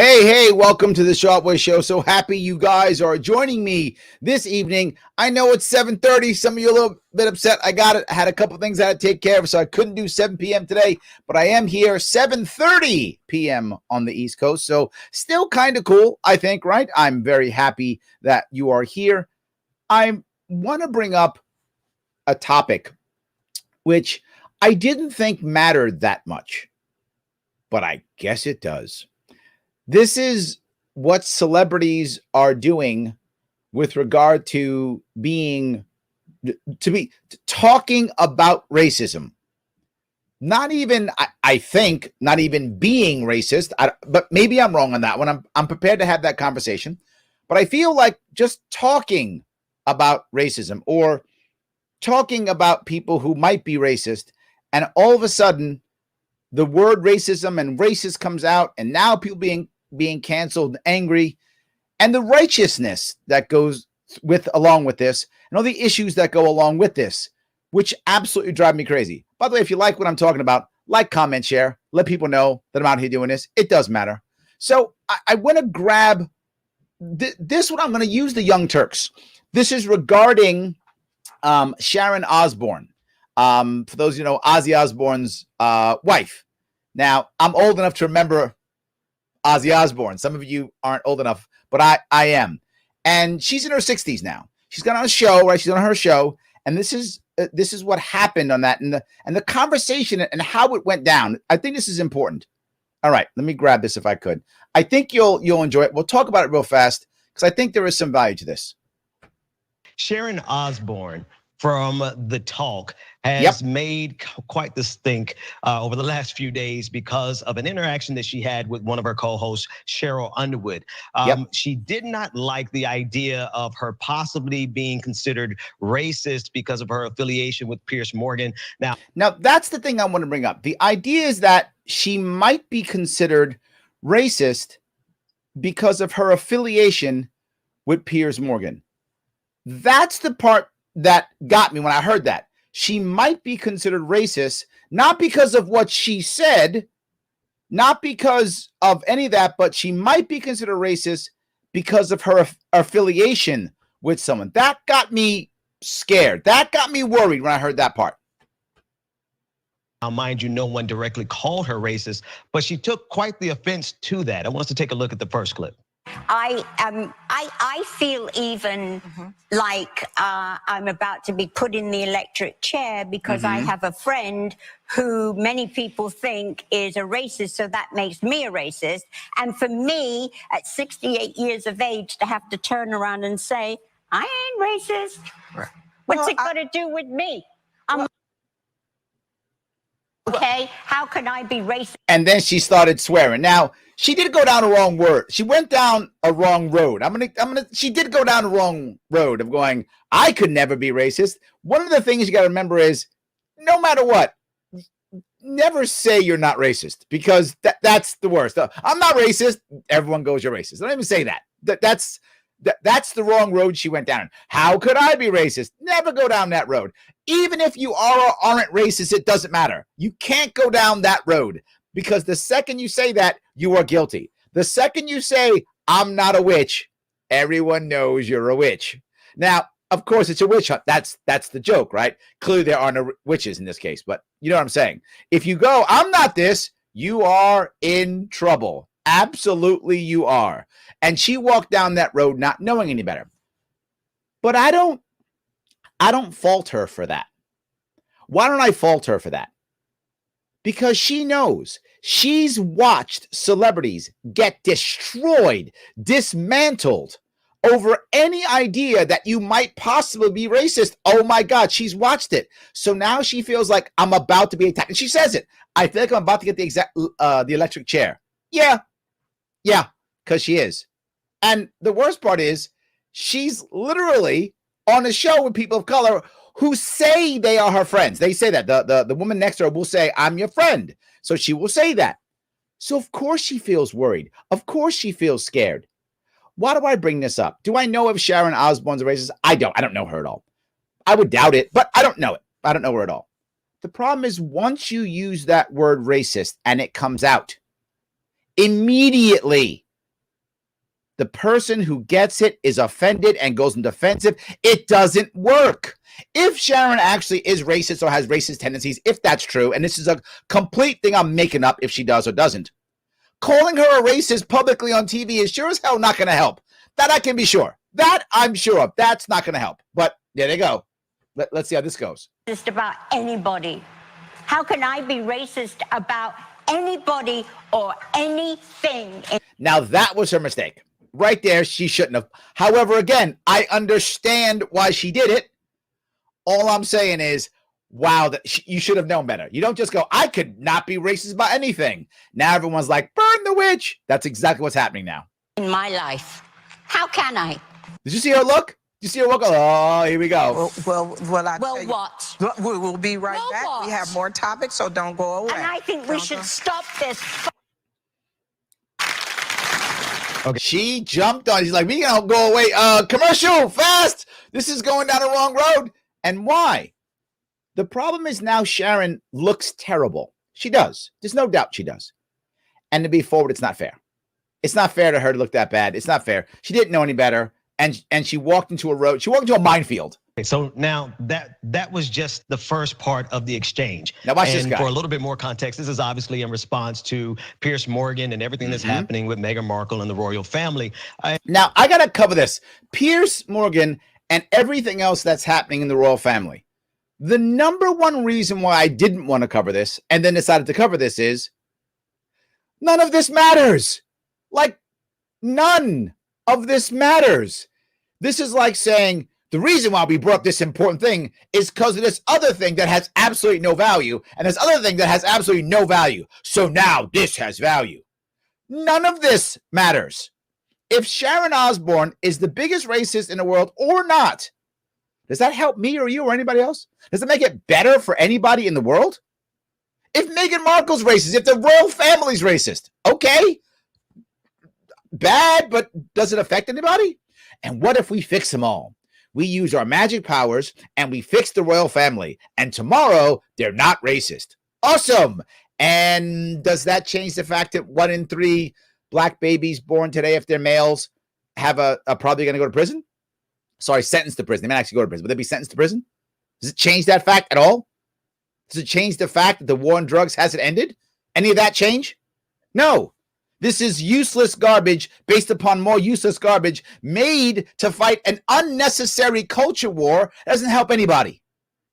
Hey, welcome to the Sharpe Way Show. So happy you guys are joining me this evening. I know it's 7:30. Some of you are a little bit upset. I got it. I had a couple things I had to take care of, so I couldn't do 7 p.m. today, but I am here 7:30 p.m. on the East Coast. So still kind of cool, I think, right? I'm very happy that you are here. I want to bring up a topic which I didn't think mattered that much, but I guess it does. This is what celebrities are doing with regard to talking about racism. Not even, I think, not even being racist, but maybe I'm wrong on that one. I'm prepared to have that conversation. But I feel like just talking about racism or talking about people who might be racist, and all of a sudden, the word racism and racist comes out, and now people being canceled and angry, and the righteousness that goes along with this, and all the issues that go along with this, which absolutely drive me crazy. By the way, if you like what I'm talking about, like, comment, share, let people know that I'm out here doing this. It does matter. So I want to grab this one. I'm going to use the Young Turks. This is regarding Sharon Osbourne. For those you know, Ozzy Osbourne's wife. Now, I'm old enough to remember Ozzy Osbourne. Some of you aren't old enough, but I am. And she's in her 60s now. She's got on a show, right? She's on her show, and this is what happened on that, and the conversation and how it went down. I think this is important. All right, let me grab this if I could. I think you'll enjoy it. We'll talk about it real fast because I think there is some value to this. Sharon Osbourne from The Talk has made quite the stink over the last few days because of an interaction that she had with one of her co-hosts, Cheryl Underwood. She did not like the idea of her possibly being considered racist because of her affiliation with Piers Morgan. Now that's the thing I want to bring up. The idea is that she might be considered racist because of her affiliation with Piers Morgan. That's the part that got me when I heard that. She might be considered racist, not because of what she said, not because of any of that, but she might be considered racist because of her affiliation with someone. That got me scared. That got me worried when I heard that part. Now, mind you, no one directly called her racist, but she took quite the offense to that. I want us to take a look at the first clip. I feel even like I'm about to be put in the electric chair because I have a friend who many people think is a racist, so that makes me a racist. And for me, at 68 years of age, to have to turn around and say, I ain't racist. Right. What's it got to do with me? Okay, how can I be racist? And then she started swearing. Now, she did go down a wrong word. She went down a wrong road. She did go down a wrong road of going, I could never be racist. One of the things you got to remember is, no matter what, never say you're not racist, because that's the worst. I'm not racist. Everyone goes, you're racist. Don't even say that. That's the wrong road she went down. How could I be racist? Never go down that road. Even if you are or aren't racist, it doesn't matter. You can't go down that road, because the second you say that, you are guilty. The second you say, I'm not a witch, everyone knows you're a witch. Now, of course, it's a witch hunt. That's the joke, right? Clearly, there are no witches in this case, but you know what I'm saying. If you go, I'm not this, you are in trouble. Absolutely, you are. And she walked down that road not knowing any better. But I don't fault her for that. Why don't I fault her for that? Because she knows. She's watched celebrities get destroyed, dismantled over any idea that you might possibly be racist. Oh my God, she's watched it. So now she feels like, I'm about to be attacked. And she says it. I feel like I'm about to get the electric chair. Yeah, because she is. And the worst part is, she's literally on a show with people of color who say they are her friends. They say that. The woman next to her will say, I'm your friend. So she will say that. So of course she feels worried. Of course she feels scared. Why do I bring this up? Do I know if Sharon Osbourne's a racist? I don't know her at all. I would doubt it, but I don't know it. I don't know her at all. The problem is, once you use that word racist and it comes out, immediately the person who gets it is offended and goes in defensive. It doesn't work. If Sharon actually is racist or has racist tendencies, if that's true, and this is a complete thing I'm making up if she does or doesn't, calling her a racist publicly on TV is sure as hell not going to help. That I can be sure. That I'm sure of. That's not going to help. But there they go. Let's see how this goes. Just about anybody. How can I be racist about anybody or anything? Now, that was her mistake. Right there, she shouldn't have. However, again, I understand why she did it. All I'm saying is, wow, you should have known better. You don't just go, I could not be racist about anything. Now everyone's like, burn the witch. That's exactly what's happening now. In my life. How can I? Did you see her look? Did you see her look? Oh, here we go. Well, what? We'll be right back. What? We have more topics, so don't go away. And I think we should stop this. Okay. She jumped on. She's like, we gonna go away. Commercial, fast. This is going down the wrong road. And why? The problem is now Sharon looks terrible. She does. There's no doubt she does. And to be forward, it's not fair. It's not fair to her to look that bad. It's not fair. She didn't know any better. And she walked into a road. She walked into a minefield. Okay, so now that was just the first part of the exchange. Now watch this guy. For a little bit more context, this is obviously in response to Piers Morgan and everything that's happening with Meghan Markle and the royal family. Now I gotta cover this. Piers Morgan and everything else that's happening in the royal family. The number one reason why I didn't want to cover this and then decided to cover this is none of this matters. Like, none of this matters. This is like saying the reason why we brought this important thing is because of this other thing that has absolutely no value, and this other thing that has absolutely no value. So now this has value. None of this matters. If Sharon Osbourne is the biggest racist in the world or not, does that help me or you or anybody else? Does it make it better for anybody in the world? If Meghan Markle's racist, if the royal family's racist, okay. Bad, but does it affect anybody? And what if we fix them all? We use our magic powers and we fix the royal family. And tomorrow, they're not racist. Awesome. And does that change the fact that 1 in 3 black babies born today, if they're males, have are probably going to go to prison? Sorry, sentenced to prison. They might actually go to prison, but they'll be sentenced to prison? Does it change that fact at all? Does it change the fact that the war on drugs hasn't ended? Any of that change? No. This is useless garbage based upon more useless garbage made to fight an unnecessary culture war that doesn't help anybody.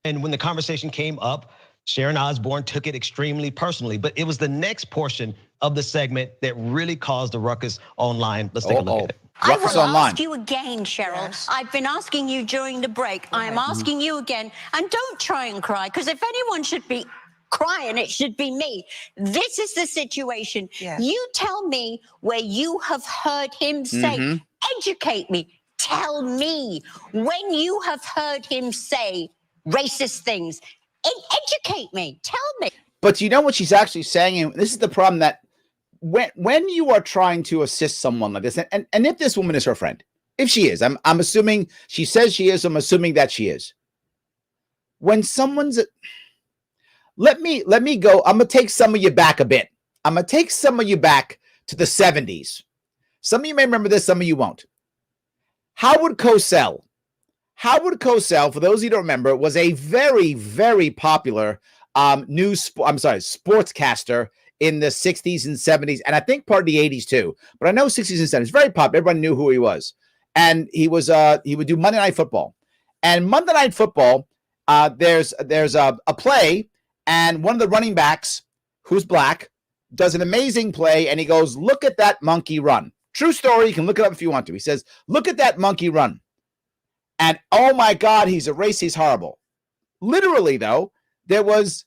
And when the conversation came up, Sharon Osbourne took it extremely personally, but it was the next portion of the segment that really caused the ruckus online. Let's take a look at it. I will ask you again, Cheryl. Yes. I've been asking you during the break. I am asking you again, and don't try and cry, because if anyone should be crying, it should be me. This is the situation. Yes. You tell me where you have heard him say, educate me, tell me when you have heard him say racist things. Educate me, tell me. But you know what she's actually saying, and this is the problem, that when you are trying to assist someone like this, and if this woman is her friend, if she is, I'm assuming she says she is, I'm assuming that she is. When someone's let me go. I'm going to take some of you back a bit. I'm going to take some of you back to the 70s. Some of you may remember this, some of you won't. Howard Cosell, for those of you who don't remember, was a very, very popular sportscaster in the 60s and 70s, and I think part of the 80s too. But I know 60s and 70s, very popular. Everybody knew who he was. And he would do Monday Night Football. And Monday Night Football, there's a play. And one of the running backs, who's black, does an amazing play, and he goes, look at that monkey run. True story. You can look it up if you want to. He says, look at that monkey run. And oh my God, he's a racist. He's horrible. Literally, though, there was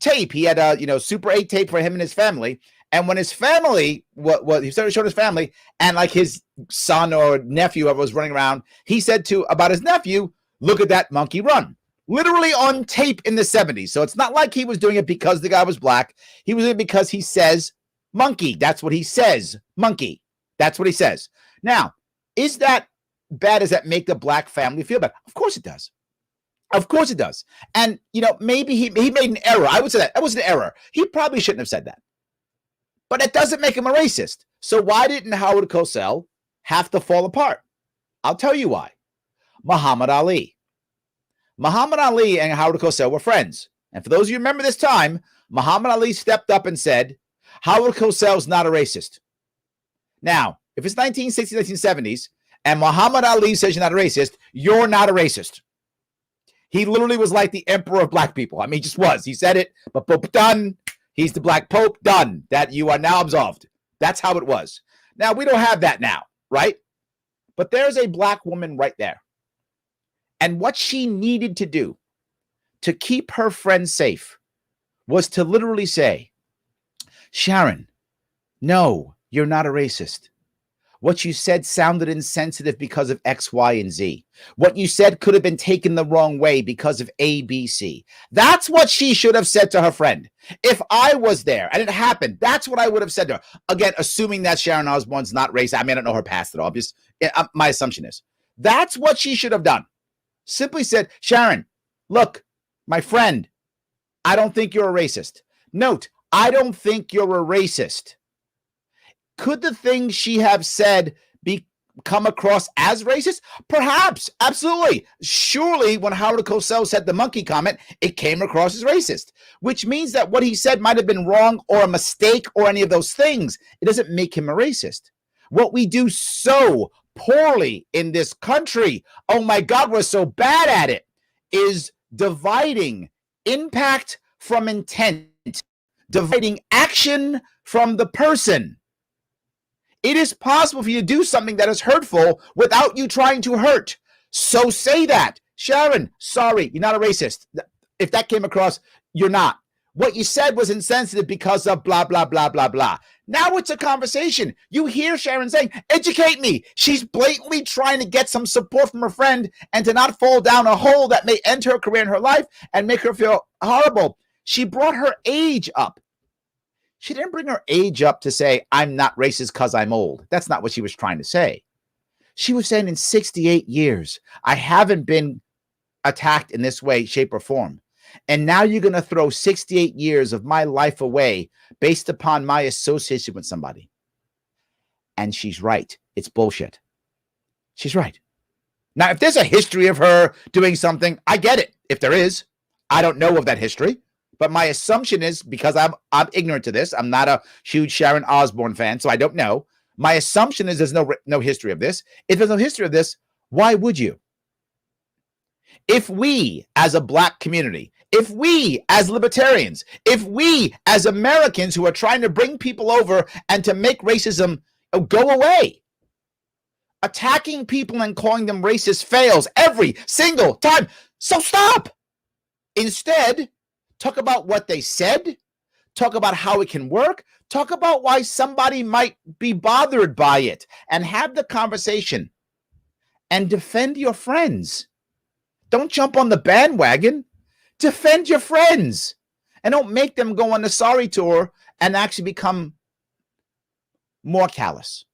tape. He had a Super 8 tape for him and his family. And when his family, he started showing his family, and like his son or nephew, whoever was running around, he said about his nephew, look at that monkey run. Literally on tape in the 70s. So it's not like he was doing it because the guy was black. He was doing it because he says monkey. That's what he says. Monkey. That's what he says. Now, is that bad? Does that make the black family feel bad? Of course it does. Of course it does. And, maybe he made an error. I would say that was an error. He probably shouldn't have said that. But it doesn't make him a racist. So why didn't Howard Cosell have to fall apart. I'll tell you why. Muhammad Ali. Muhammad Ali and Howard Cosell were friends. And for those of you who remember this time, Muhammad Ali stepped up and said, Howard Cosell's not a racist. Now, if it's 1960s, 1970s, and Muhammad Ali says you're not a racist, you're not a racist. He literally was like the emperor of black people. I mean, he just was. He said it, but done. He's the black pope, done. That you are now absolved. That's how it was. Now, we don't have that now, right? But there's a black woman right there. And what she needed to do to keep her friend safe was to literally say, Sharon, no, you're not a racist. What you said sounded insensitive because of X, Y, and Z. What you said could have been taken the wrong way because of A, B, C. That's what she should have said to her friend. If I was there and it happened, that's what I would have said to her. Again, assuming that Sharon Osbourne's not racist. I mean, I don't know her past at all. My assumption is that's what she should have done. Simply said, Sharon, look, my friend, I don't think you're a racist. Note, I don't think you're a racist. Could the things she have said come across as racist? Perhaps, absolutely. Surely when Howard Cosell said the monkey comment, it came across as racist, which means that what he said might have been wrong or a mistake or any of those things. It doesn't make him a racist. What we do so poorly in this country, oh my God, we're so bad at it, is dividing impact from intent, dividing action from the person. It is possible for you to do something that is hurtful without you trying to hurt. So say that. Sharon, sorry, you're not a racist. If that came across, you're not. What you said was insensitive because of blah, blah, blah, blah, blah. Now it's a conversation. You hear Sharon saying, educate me. She's blatantly trying to get some support from her friend and to not fall down a hole that may end her career in her life and make her feel horrible. She brought her age up. She didn't bring her age up to say, I'm not racist because I'm old. That's not what she was trying to say. She was saying in 68 years, I haven't been attacked in this way, shape, or form. And now you're going to throw 68 years of my life away based upon my association with somebody. And she's right. It's bullshit. She's right. Now, if there's a history of her doing something, I get it. If there is, I don't know of that history. But my assumption is, because I'm ignorant to this, I'm not a huge Sharon Osbourne fan, so I don't know. My assumption is there's no history of this. If there's no history of this, why would you? If we as a black community, if we as libertarians, if we as Americans who are trying to bring people over and to make racism go away, attacking people and calling them racist fails every single time, so stop. Instead, talk about what they said, talk about how it can work, talk about why somebody might be bothered by it, and have the conversation and defend your friends. Don't jump on the bandwagon. Defend your friends and don't make them go on the sorry tour and actually become more callous.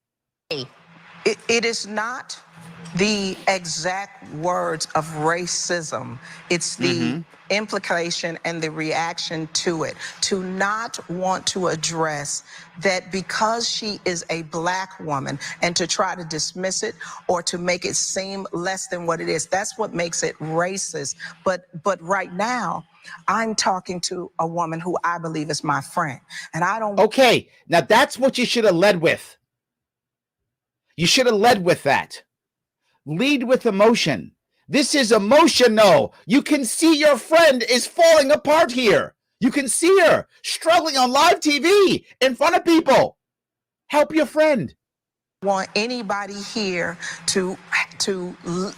It is not the exact words of racism. It's the implication and the reaction to it. To not want to address that because she is a black woman and to try to dismiss it or to make it seem less than what it is. That's what makes it racist. But right now, I'm talking to a woman who I believe is my friend. And I don't. Okay, now that's what you should have led with. You should have led with that. Lead with emotion. This is emotional. You can see your friend is falling apart here. You can see her struggling on live TV in front of people. Help your friend. Want anybody here to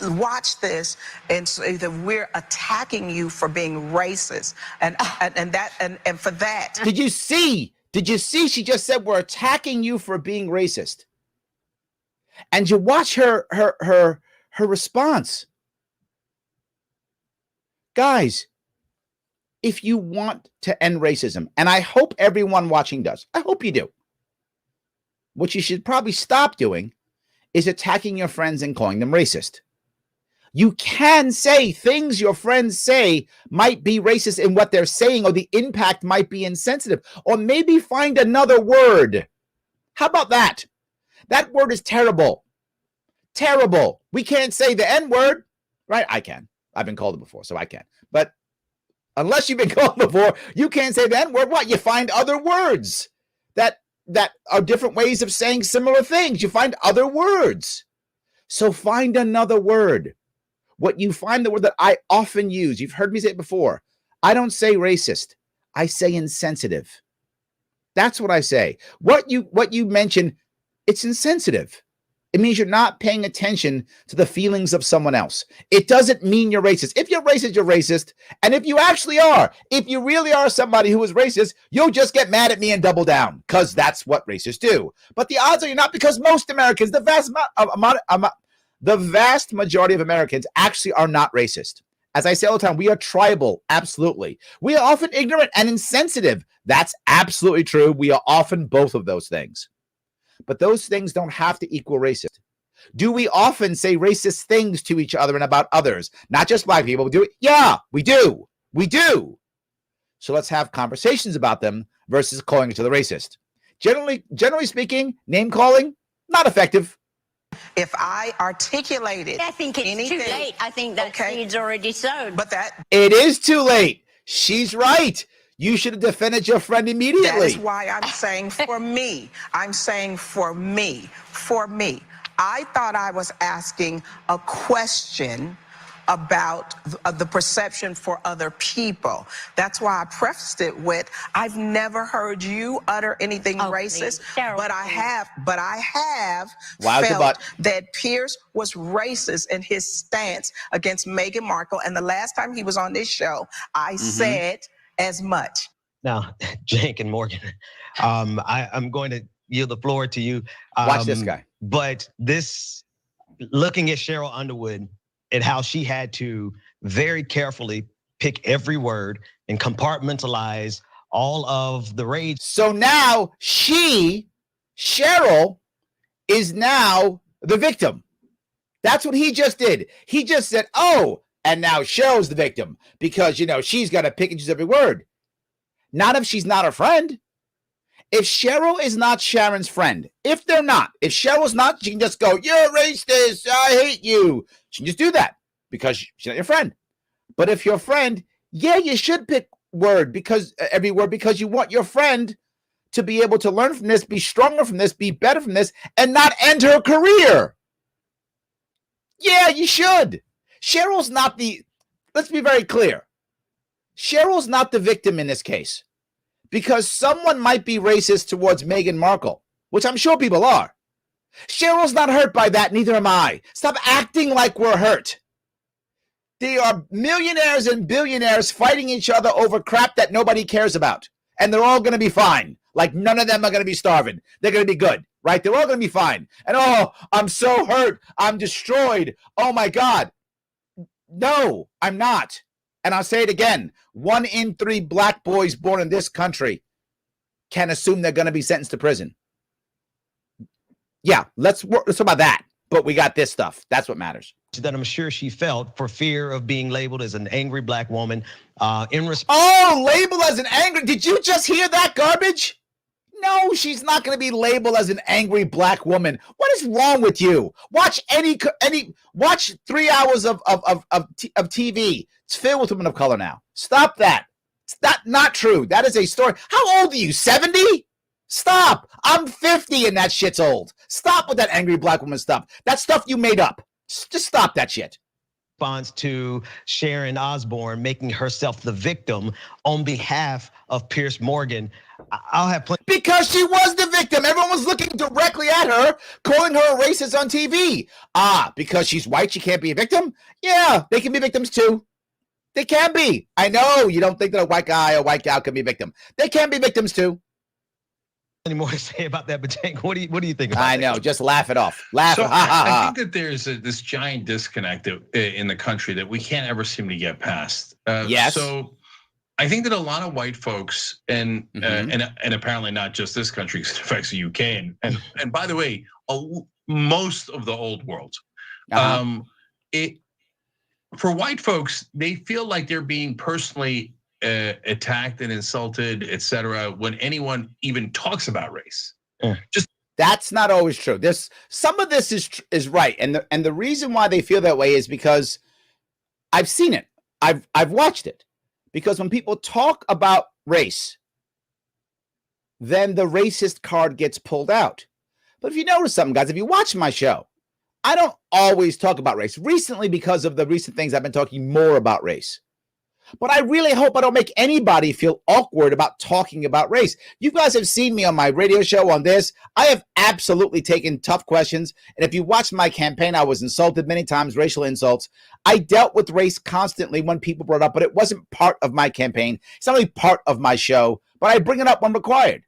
watch this and say that we're attacking you for being racist and for that. Did you see? She just said we're attacking you for being racist. And you watch her response. Guys, if you want to end racism, and I hope everyone watching does, I hope you do. What you should probably stop doing is attacking your friends and calling them racist. You can say things your friends say might be racist in what they're saying, or the impact might be insensitive, or maybe find another word. How about that? That word is terrible. Terrible. We can't say the N-word, right? I can. I've been called it before, so I can. But unless you've been called before, you can't say the N-word. What? You find other words that are different ways of saying similar things. You find other words. So find another word. What you find, the word that I often use, you've heard me say it before. I don't say racist. I say insensitive. That's what I say. What you mention, it's insensitive. It means you're not paying attention to the feelings of someone else. It doesn't mean you're racist. If you're racist, you're racist. And if you actually are, if you really are somebody who is racist, you'll just get mad at me and double down, because that's what racists do. But the odds are you're not, because most Americans, the vast majority of Americans actually are not racist. As I say all the time, we are tribal, absolutely. We are often ignorant and insensitive. That's absolutely true. We are often both of those things. But those things don't have to equal racist. Do we often say racist things to each other and about others? Not just black people. Do it? Yeah, we do. We do. So let's have conversations about them versus calling each other racist. Generally speaking, name calling, not effective. If I articulated I think it's anything, too late. I think that seed's already sown. But it is too late. She's right. You should have defended your friend immediately. That is why I'm saying for me. I'm saying for me. For me. I thought I was asking a question about the perception for other people. That's why I prefaced it with, I've never heard you utter anything racist, but I have felt that Piers was racist in his stance against Meghan Markle. And the last time he was on this show, I said as much. Now, Jake and Morgan, I'm going to yield the floor to you. Watch this guy. But this, looking at Cheryl Underwood and how she had to very carefully pick every word and compartmentalize all of the rage. So now Cheryl, is now the victim. That's what he just did. He just said, oh, and now Cheryl's the victim because, she's got to pick and choose every word. Not if she's not her friend. If Cheryl is not Sharon's friend, if Cheryl's not, she can just go, you're racist, I hate you. She can just do that because she's not your friend. But if your friend, yeah, you should pick every word because you want your friend to be able to learn from this, be stronger from this, be better from this, and not end her career. Yeah, you should. Cheryl's not let's be very clear. Cheryl's not the victim in this case. Because someone might be racist towards Meghan Markle, which I'm sure people are. Cheryl's not hurt by that, neither am I. Stop acting like we're hurt. They are millionaires and billionaires fighting each other over crap that nobody cares about. And they're all going to be fine. Like none of them are going to be starving. They're going to be good, right? They're all going to be fine. And oh, I'm so hurt. I'm destroyed. Oh my God. No, I'm not. And I'll say it again. 1 in 3 black boys born in this country can assume they're going to be sentenced to prison. Yeah, let's talk about that. But we got this stuff. That's what matters. That I'm sure she felt for fear of being labeled as an angry black woman. Labeled as an angry. Did you just hear that garbage? No, she's not going to be labeled as an angry black woman. What is wrong with you? Watch watch 3 hours of TV. It's filled with women of color now. Stop that. It's not true. That is a story. How old are you? 70? Stop. I'm 50 and that shit's old. Stop with that angry black woman stuff. That stuff you made up. Just stop that shit. Response to Sharon Osbourne making herself the victim on behalf of Piers Morgan. I'll have plenty. Because she was the victim. Everyone was looking directly at her, calling her a racist on TV. Because she's white, she can't be a victim? Yeah, they can be victims too. They can be. I know you don't think that a white guy or white gal can be a victim. They can be victims too. Any more to say about that, but Jake, what do you think about that? I know, just laugh it off. Laugh. So I think that there's this giant disconnect in the country that we can't ever seem to get past. Yes. So I think that a lot of white folks, and apparently not just this country, because it affects the UK, and by the way, most of the old world. For white folks, they feel like they're being personally attacked and insulted, etc., when anyone even talks about race. Just That's not always true. There's some of this is right, and the reason why they feel that way is because I've seen it. I've watched it. Because when people talk about race, then the racist card gets pulled out. But if you notice something, guys, if you watch my show, I don't always talk about race. Recently, because of the recent things, I've been talking more about race. But I really hope I don't make anybody feel awkward about talking about race. You guys have seen me on my radio show on this. I have absolutely taken tough questions. And if you watched my campaign, I was insulted many times, racial insults. I dealt with race constantly when people brought it up, but it wasn't part of my campaign. It's not really part of my show, but I bring it up when required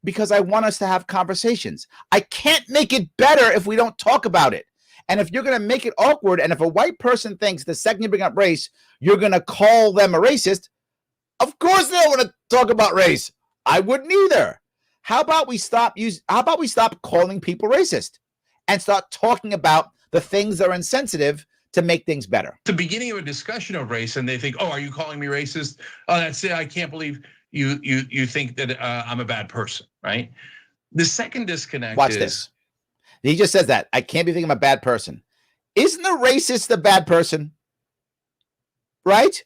because I want us to have conversations. I can't make it better if we don't talk about it. And if you're going to make it awkward, and if a white person thinks the second you bring up race, you're going to call them a racist, of course they don't want to talk about race. I wouldn't either. How about we stop calling people racist and start talking about the things that are insensitive to make things better? The beginning of a discussion of race, and they think, "Oh, are you calling me racist? Oh, that's it. I can't believe you think that I'm a bad person." Right? The second disconnect. Watch this. He just says that. I can't be thinking I'm a bad person. Isn't a racist a bad person? Right?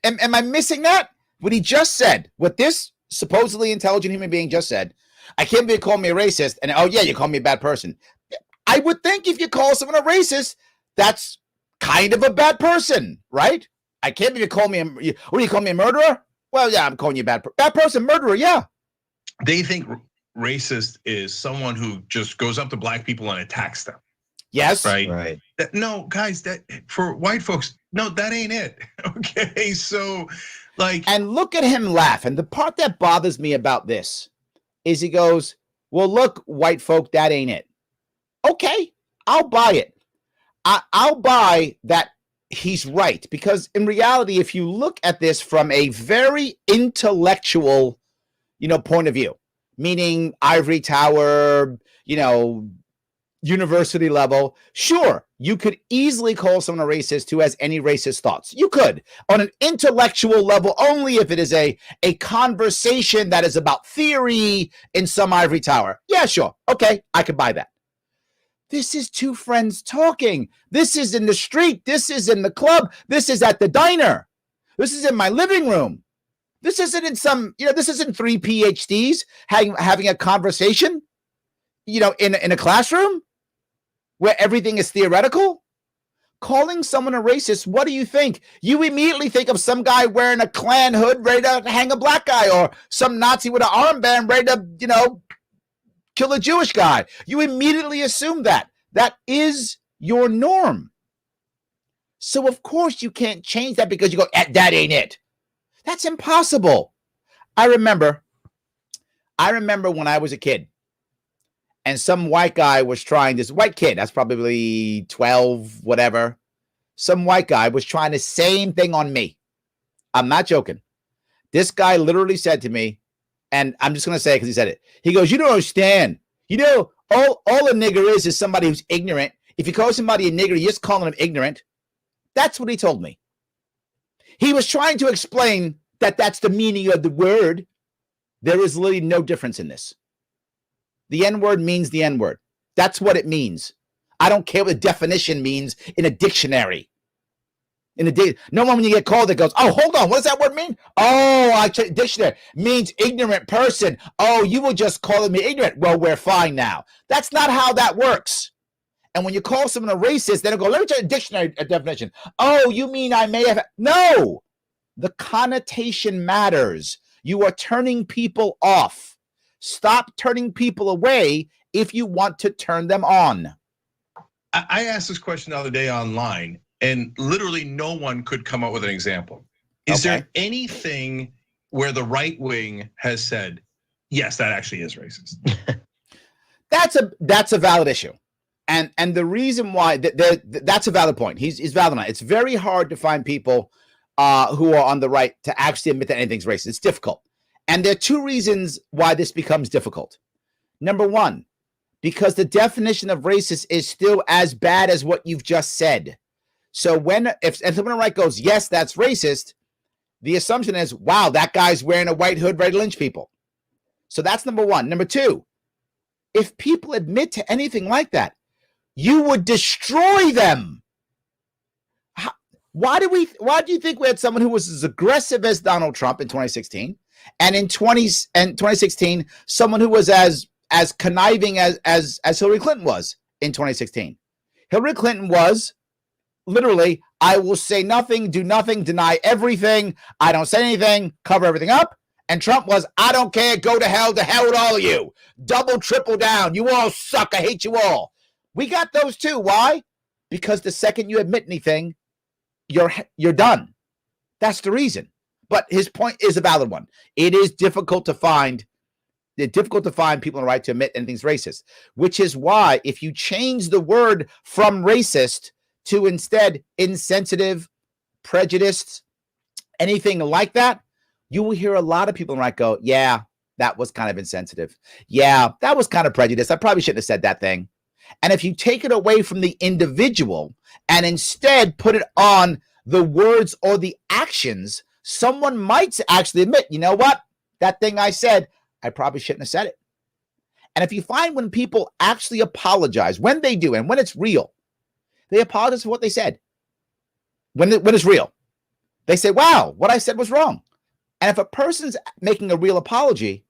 Am I missing that? What he just said, what this supposedly intelligent human being just said, I can't be calling me a racist, and oh yeah, you call me a bad person. I would think if you call someone a racist, that's kind of a bad person, right? I can't be you call me what do you call me, a murderer? Well, yeah, I'm calling you a bad person, murderer, yeah. They think racist is someone who just goes up to black people and attacks them. Yes. Right. No, guys, that for white folks, no, that ain't it. Okay, so like. And look at him laugh. And the part that bothers me about this is he goes, well, look, white folk, that ain't it. Okay, I'll buy it. I'll buy that he's right. Because in reality, if you look at this from a very intellectual, point of view, meaning ivory tower, university level, sure, you could easily call someone a racist who has any racist thoughts. You could, on an intellectual level, only if it is a conversation that is about theory in some ivory tower. Yeah, sure. Okay, I could buy that. This is two friends talking. This is in the street. This is in the club. This is at the diner. This is in my living room. This isn't in some, this isn't 3 PhDs having a conversation, in a classroom where everything is theoretical. Calling someone a racist, what do you think? You immediately think of some guy wearing a Klan hood ready to hang a black guy, or some Nazi with an armband ready to, kill a Jewish guy. You immediately assume that. That is your norm. So of course you can't change that because you go, that ain't it. That's impossible. I remember when I was a kid and some white guy was trying, this white kid, that's probably 12, whatever. Some white guy was trying the same thing on me. I'm not joking. This guy literally said to me, and I'm just going to say it because he said it. He goes, you don't understand. All a nigger is somebody who's ignorant. If you call somebody a nigger, you're just calling them ignorant. That's what he told me. He was trying to explain that that's the meaning of the word. There is literally no difference in this. The N-word means the N-word. That's what it means. I don't care what the definition means in a dictionary. No one when you get called it goes, oh, hold on, what does that word mean? Oh, dictionary means ignorant person. Oh, you were just calling me ignorant. Well, we're fine now. That's not how that works. And when you call someone a racist, then go, let me tell you a dictionary definition. Oh, you mean I may have? No, the connotation matters. You are turning people off. Stop turning people away if you want to turn them on. I asked this question the other day online, and literally no one could come up with an example. Is there anything where the right wing has said, yes, that actually is racist? That's a valid issue. And the reason why that's a valid point. He's valid on it. It's very hard to find people who are on the right to actually admit that anything's racist. It's difficult. And there are two reasons why this becomes difficult. Number one, because the definition of racist is still as bad as what you've just said. So if someone on the right goes, yes, that's racist, the assumption is, wow, that guy's wearing a white hood ready to lynch people. So that's number one. Number two, if people admit to anything like that, you would destroy them. Why do you think we had someone who was as aggressive as Donald Trump in 2016, and in 2016, someone who was as conniving as Hillary Clinton was in 2016? Hillary Clinton was literally, I will say nothing, do nothing, deny everything. I don't say anything, cover everything up. And Trump was, I don't care, go to hell with all of you. Double, triple down. You all suck. I hate you all. We got those too. Why? Because the second you admit anything, you're done. That's the reason. But his point is a valid one. It is difficult to find people in the right to admit anything's racist, which is why if you change the word from racist to instead insensitive, prejudiced, anything like that, you will hear a lot of people in the right go, yeah, that was kind of insensitive. Yeah, that was kind of prejudiced. I probably shouldn't have said that thing. And if you take it away from the individual and instead put it on the words or the actions, someone might actually admit, you know what? That thing I said, I probably shouldn't have said it. And if you find when people actually apologize, when they do, and when it's real, they apologize for what they said. When it's real, they say, wow, what I said was wrong. And if a person's making a real apology,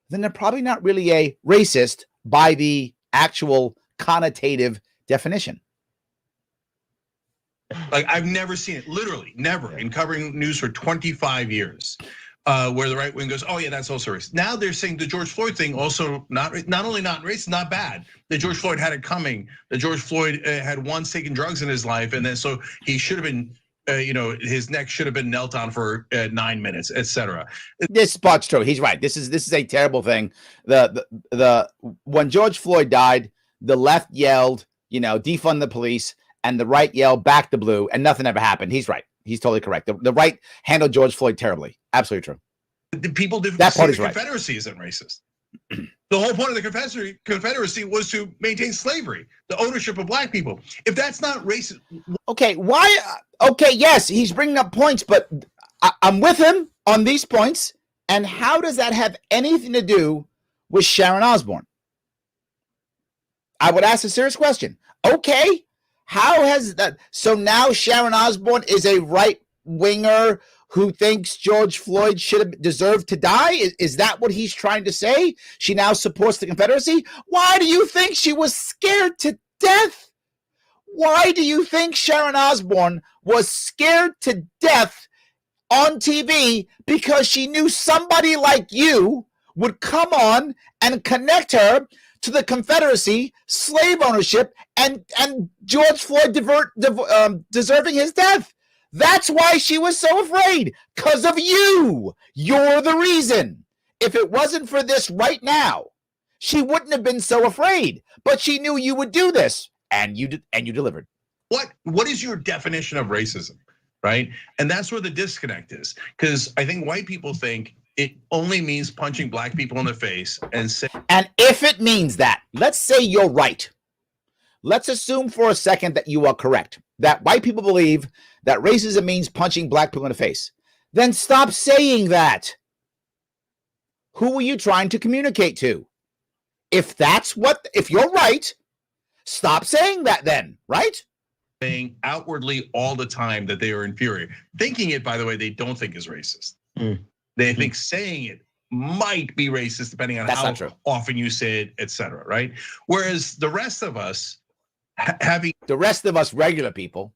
then they're probably not really a racist by the actual connotative definition. Like, I've never seen it, literally never, in covering news for 25 years, where the right wing goes, oh yeah, that's also racist. Now they're saying the George Floyd thing also not only not racist, not bad. That George Floyd had it coming. That George Floyd had once taken drugs in his life, and then so he should have been, his neck should have been knelt on for 9 minutes, etc. This spot's true. He's right. This is a terrible thing. The when George Floyd died, the left yelled, defund the police, and the right yelled back the blue, and nothing ever happened. He's right. He's totally correct. The right handled George Floyd terribly. Absolutely true. The people did that part is the right. Confederacy isn't racist. The whole point of the Confederacy was to maintain slavery, the ownership of black people. If that's not racist, okay, why? Okay, yes, he's bringing up points, but I'm with him on these points. And how does that have anything to do with Sharon Osbourne? I would ask a serious question. Okay, how has that? So now Sharon Osbourne is a right winger who thinks George Floyd should have deserved to die? Is that what he's trying to say? She now supports the Confederacy? Why do you think she was scared to death? Why do you think Sharon Osbourne was scared to death on TV? Because she knew somebody like you would come on and connect her to the Confederacy, slave ownership, and George Floyd deserving his death. That's why she was so afraid, because of you. You're the reason. If it wasn't for this right now, she wouldn't have been so afraid. But she knew you would do this, and you delivered. What is your definition of racism, right? And that's where the disconnect is, because I think white people think it only means punching black people in the face and say. And if it means that, let's say you're right. Let's assume for a second that you are correct, that white people believe that racism means punching black people in the face. Then stop saying that. Who are you trying to communicate to? If you're right, stop saying that then, right? Saying outwardly all the time that they are inferior. Thinking it, by the way, they don't think is racist. They think saying it might be racist depending on how often you say it, etc. Right? Whereas the rest of us regular people,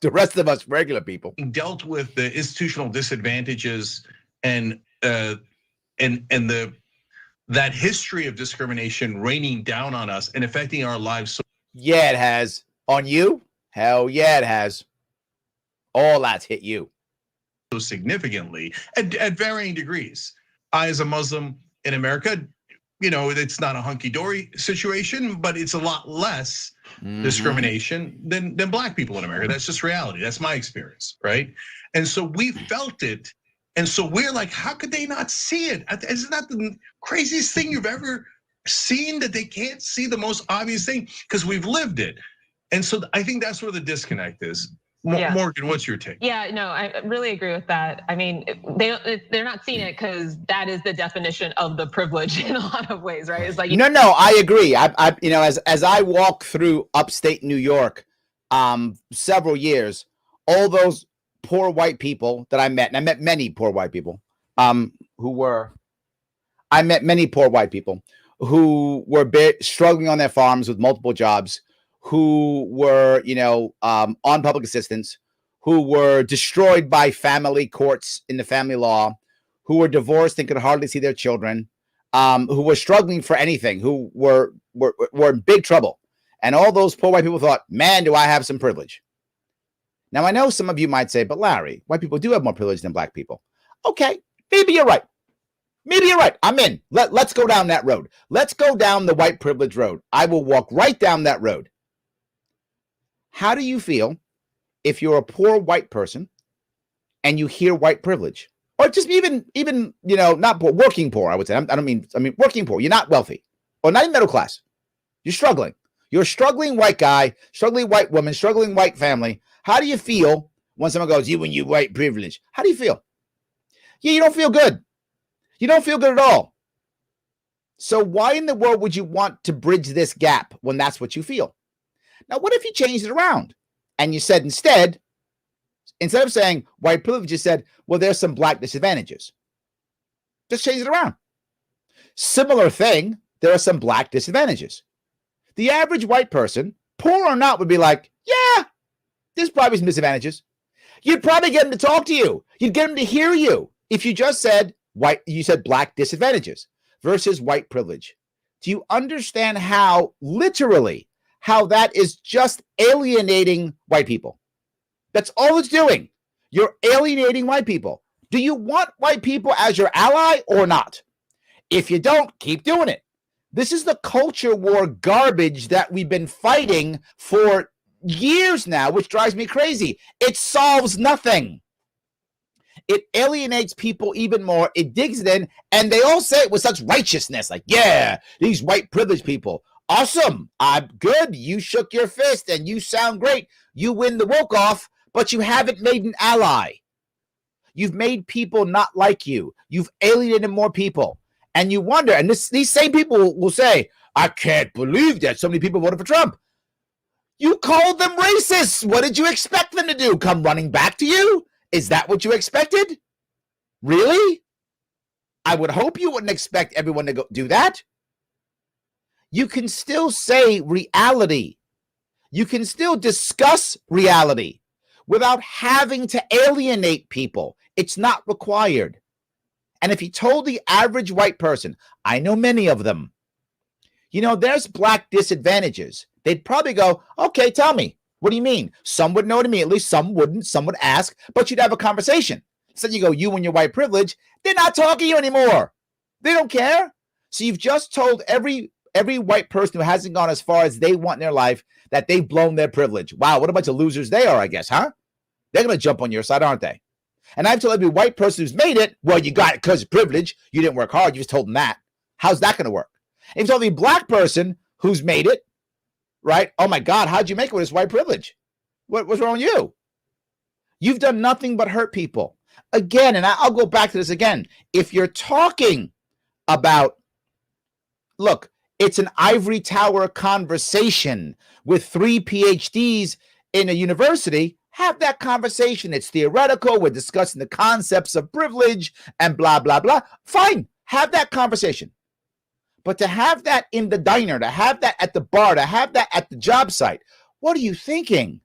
the rest of us regular people dealt with the institutional disadvantages and that history of discrimination raining down on us and affecting our lives. So yeah, it has. On you? Hell yeah, it has. All that's hit you so significantly at varying degrees. I, as a Muslim in America, it's not a hunky-dory situation, but it's a lot less discrimination than black people in America. That's just reality. That's my experience, right? And so we felt it, and so we're like, how could they not see it? Isn't that the craziest thing you've ever seen, that they can't see the most obvious thing? Because we've lived it. And so I think that's where the disconnect is. Morgan, what's your take? Yeah, no, I really agree with that. I mean, they're not seeing it because that is the definition of the privilege in a lot of ways, right? It's like no, I agree. I you know, as I walk through upstate New York, several years, all those poor white people that I met, and I met many poor white people, I met many poor white people who were struggling on their farms with multiple jobs, who were, you know, on public assistance, who were destroyed by family courts in the family law, who were divorced and could hardly see their children, who were struggling for anything, who were in big trouble. And all those poor white people thought, man, do I have some privilege. Now, I know some of you might say, but Larry, white people do have more privilege than black people. Okay, maybe you're right. Maybe you're right. I'm in. Let's go down that road. Let's go down the white privilege road. I will walk right down that road. How do you feel if you're a poor white person and you hear white privilege? Or just even you know, not poor, working poor, I would say. I mean working poor. You're not wealthy or not even middle class. You're struggling. You're a struggling white guy, struggling white woman, struggling white family. How do you feel when someone goes, you and you white privilege? How do you feel? Yeah, you don't feel good. You don't feel good at all. So why in the world would you want to bridge this gap when that's what you feel? Now, what if you changed it around and you said instead of saying white privilege, you said, well, there's some black disadvantages. Just change it around. Similar thing, there are some black disadvantages. The average white person, poor or not, would be like, yeah, there's probably some disadvantages. You'd probably get them to talk to you. You'd get them to hear you. If you just said you said black disadvantages versus white privilege. Do you understand how literally how that is just alienating white people? That's all it's doing. You're alienating white people. Do you want white people as your ally or not? If you don't, keep doing it. This is the culture war garbage that we've been fighting for years now, which drives me crazy. It solves nothing. It alienates people even more. It digs it in, and they all say it with such righteousness. Like, yeah, these white privileged people. Awesome. I'm good. You shook your fist, and you sound great. You win the woke off, but you haven't made an ally. You've made people not like you. You've alienated more people. And you wonder, and these same people will say, I can't believe that so many people voted for Trump. You called them racists. What did you expect them to do? Come running back to you? Is that what you expected? Really? I would hope you wouldn't expect everyone to go do that. You can still say reality. You can still discuss reality without having to alienate people. It's not required. And if you told the average white person, I know many of them, you know, there's black disadvantages, they'd probably go, okay, tell me. What do you mean? Some would know immediately, some wouldn't, some would ask, but you'd have a conversation. So you go, you and your white privilege, they're not talking to you anymore. They don't care. So you've just told every white person who hasn't gone as far as they want in their life that they've blown their privilege. Wow, what a bunch of losers they are, I guess, huh? They're going to jump on your side, aren't they? And I've told every white person who's made it, well, you got it because of privilege. You didn't work hard. You just told them that. How's that going to work? And you've told every black person who's made it, right? Oh my God, how'd you make it with this white privilege? What's wrong with you? You've done nothing but hurt people. Again, and I'll go back to this again. If you're talking about, look, it's an ivory tower conversation with 3 PhDs in a university, have that conversation. It's theoretical. We're discussing the concepts of privilege and blah, blah, blah. Fine, have that conversation. But to have that in the diner, to have that at the bar, to have that at the job site, what are you thinking?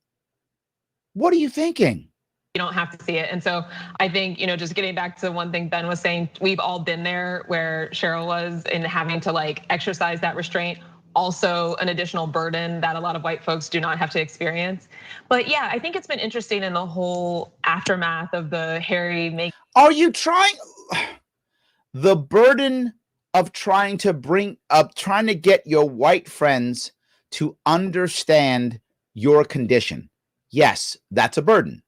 What are you thinking? You don't have to see it. And so I think, you know, just getting back to one thing Ben was saying, we've all been there where Cheryl was in having to like exercise that restraint. Also an additional burden that a lot of white folks do not have to experience. But yeah, I think it's been interesting in the whole aftermath of the Harry Meghan. Are you trying the burden of trying to get your white friends to understand your condition? Yes, that's a burden.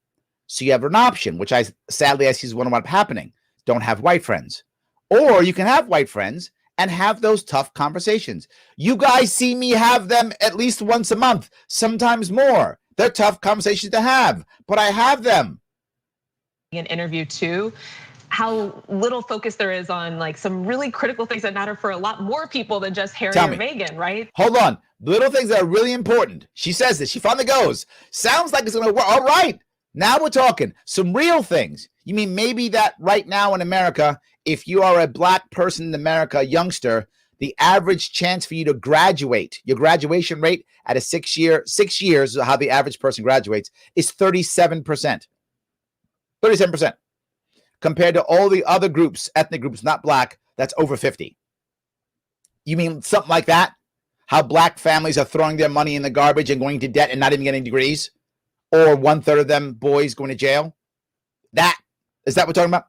So you have an option, which I see is what ended up happening. Don't have white friends. Or you can have white friends and have those tough conversations. You guys see me have them at least once a month, sometimes more. They're tough conversations to have, but I have them. An interview too, how little focus there is on like some really critical things that matter for a lot more people than just Harry or Meghan, right? Hold on, little things that are really important. She says this, she finally goes, sounds like it's gonna work. All right, now we're talking some real things. You mean maybe that right now in America, if you are a black person in America, a youngster, the average chance for you to graduate, your graduation rate at a 6 years, how the average person graduates, is 37%. 37%. Compared to all the other groups, ethnic groups, not black, that's over 50. You mean something like that? How black families are throwing their money in the garbage and going to debt and not even getting degrees? Or 1/3 of them boys going to jail? Is that what we're talking about?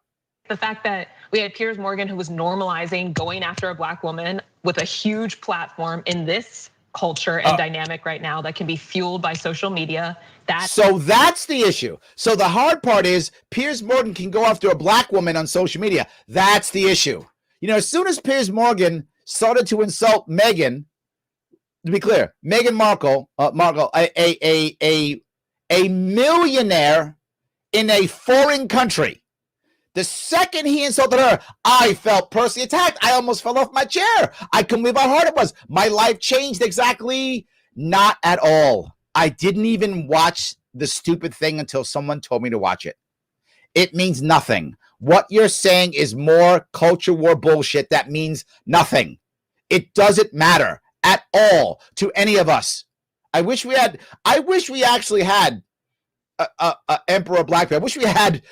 The fact that we had Piers Morgan, who was normalizing going after a black woman with a huge platform in this culture and dynamic right now that can be fueled by social media. So that's the issue. So the hard part is Piers Morgan can go after a black woman on social media. That's the issue. You know, as soon as Piers Morgan started to insult Meghan, to be clear, Meghan Markle, a millionaire in a foreign country. The second he insulted her, I felt personally attacked. I almost fell off my chair. I couldn't believe how hard it was. My life changed exactly. Not at all. I didn't even watch the stupid thing until someone told me to watch it. It means nothing. What you're saying is more culture war bullshit that means nothing. It doesn't matter at all to any of us. I wish we actually had Emperor Blackbeard. I wish we had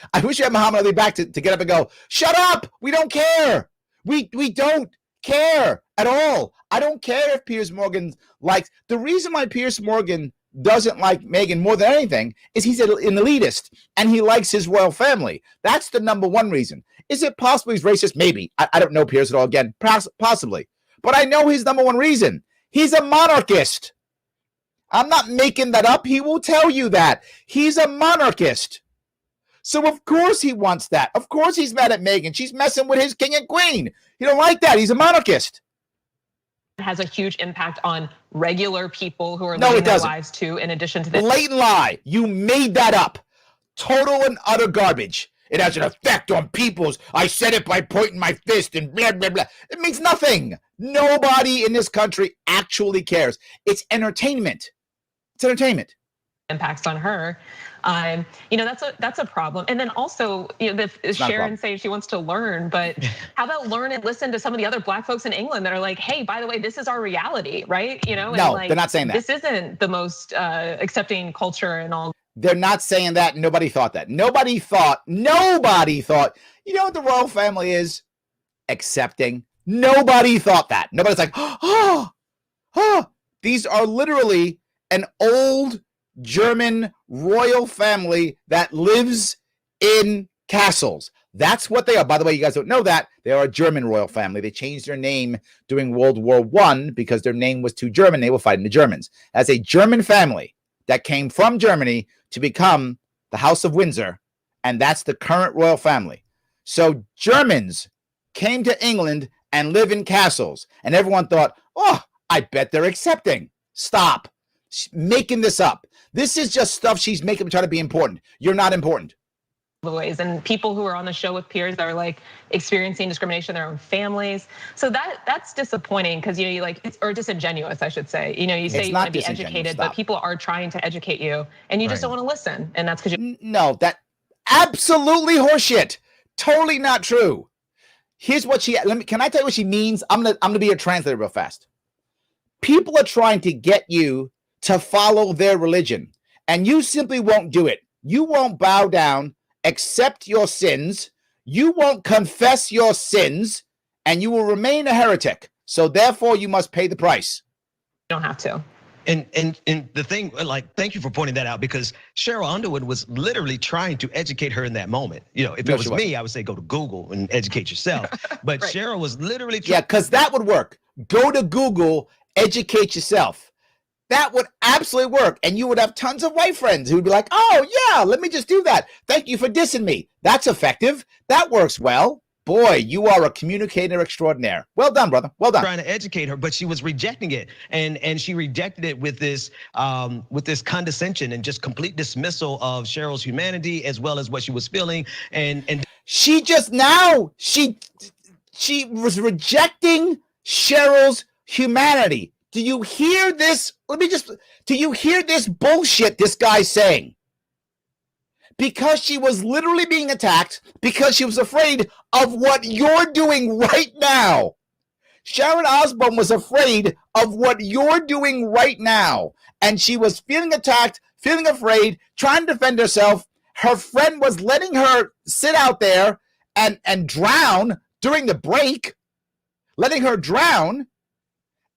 Muhammad Ali back to get up and go, shut up, we don't care. We don't care at all. I don't care if Piers Morgan likes. The reason why Piers Morgan doesn't like Meghan more than anything is he's an elitist and he likes his royal family. That's the number one reason. Is it possible he's racist? Maybe. I don't know Piers at all again, possibly. But I know his number one reason. He's a monarchist. I'm not making that up. He will tell you that. He's a monarchist. So of course he wants that. Of course he's mad at Meghan. She's messing with his king and queen. He don't like that. He's a monarchist. It has a huge impact on regular people who are living their lives too, in addition to this. Blatant lie. You made that up. Total and utter garbage. It has an effect on people's. I said it by pointing my fist and blah, blah, blah. It means nothing. Nobody in this country actually cares. It's entertainment. It's entertainment. Impacts on her. You know, that's a problem. And then also, you know, Sharon saying she wants to learn, but how about learn and listen to some of the other black folks in England that are like, hey, by the way, this is our reality, right? You know, no, they're not saying that. This isn't the most accepting culture and all. They're not saying that. Nobody thought that. Nobody thought. You know what the royal family is? Accepting. Nobody thought that. Nobody's like, these are literally an old German royal family that lives in castles. That's what they are. By the way, you guys don't know that. They are a German royal family. They changed their name during World War I because their name was too German. They were fighting the Germans. As a German family that came from Germany to become the House of Windsor, and that's the current royal family. So Germans came to England and live in castles, and everyone thought, oh, I bet they're accepting. Stop. She's making this up. This is just stuff she's making to try to be important. You're not important. Ways and people who are on the show with Piers that are like experiencing discrimination in their own families. So that's disappointing because you like or disingenuous, I should say. You know, you say you want to be educated, but people are trying to educate you, and you just don't want to listen. And that's because you. No, that absolutely horseshit. Totally not true. Here's what she. Can I tell you what she means? I'm gonna be a translator real fast. People are trying to get you to follow their religion, and you simply won't do it. You won't bow down, accept your sins, you won't confess your sins, and you will remain a heretic. So therefore, you must pay the price. You don't have to. And the thing, like, thank you for pointing that out, because Cheryl Underwood was literally trying to educate her in that moment. You know, if it was me, I would say go to Google and educate yourself. But right. Cheryl was literally yeah, because that would work. Go to Google, educate yourself. That would absolutely work. And you would have tons of white friends who would be like, oh yeah, let me just do that. Thank you for dissing me. That's effective. That works well. Boy, you are a communicator extraordinaire. Well done, brother. Well done. Trying to educate her, but she was rejecting it, and she rejected it with this condescension and just complete dismissal of Cheryl's humanity as well as what she was feeling. And she just now she was rejecting Cheryl's humanity. Do you hear this? Do you hear this bullshit this guy's saying? Because she was literally being attacked because she was afraid of what you're doing right now. Sharon Osbourne was afraid of what you're doing right now. And she was feeling attacked, feeling afraid, trying to defend herself. Her friend was letting her sit out there and drown during the break, letting her drown.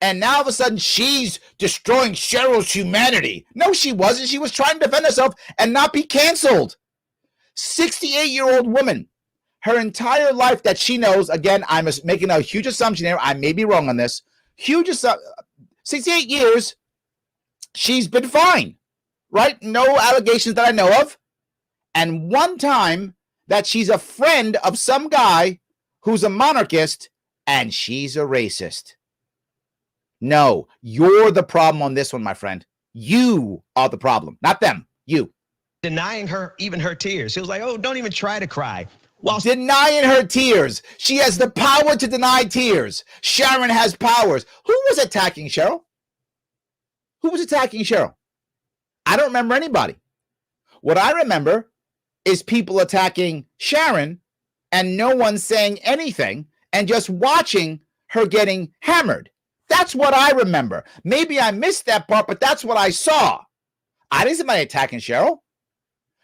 And now all of a sudden she's destroying Cheryl's humanity. No, she wasn't. She was trying to defend herself and not be canceled. 68-year-old woman, her entire life that she knows, again, I'm making a huge assumption here. I may be wrong on this. 68 years, she's been fine, right? No allegations that I know of. And one time that she's a friend of some guy who's a monarchist and she's a racist. No, you're the problem on this one, my friend. You are the problem, not them. You. Denying her even her tears. She was like, oh, don't even try to cry. While denying her tears. She has the power to deny tears. Sharon has powers. Who was attacking Cheryl? Who was attacking Cheryl? I don't remember anybody. What I remember is people attacking Sharon and no one saying anything and just watching her getting hammered. That's what I remember. Maybe I missed that part, but that's what I saw. I didn't see anybody attacking Cheryl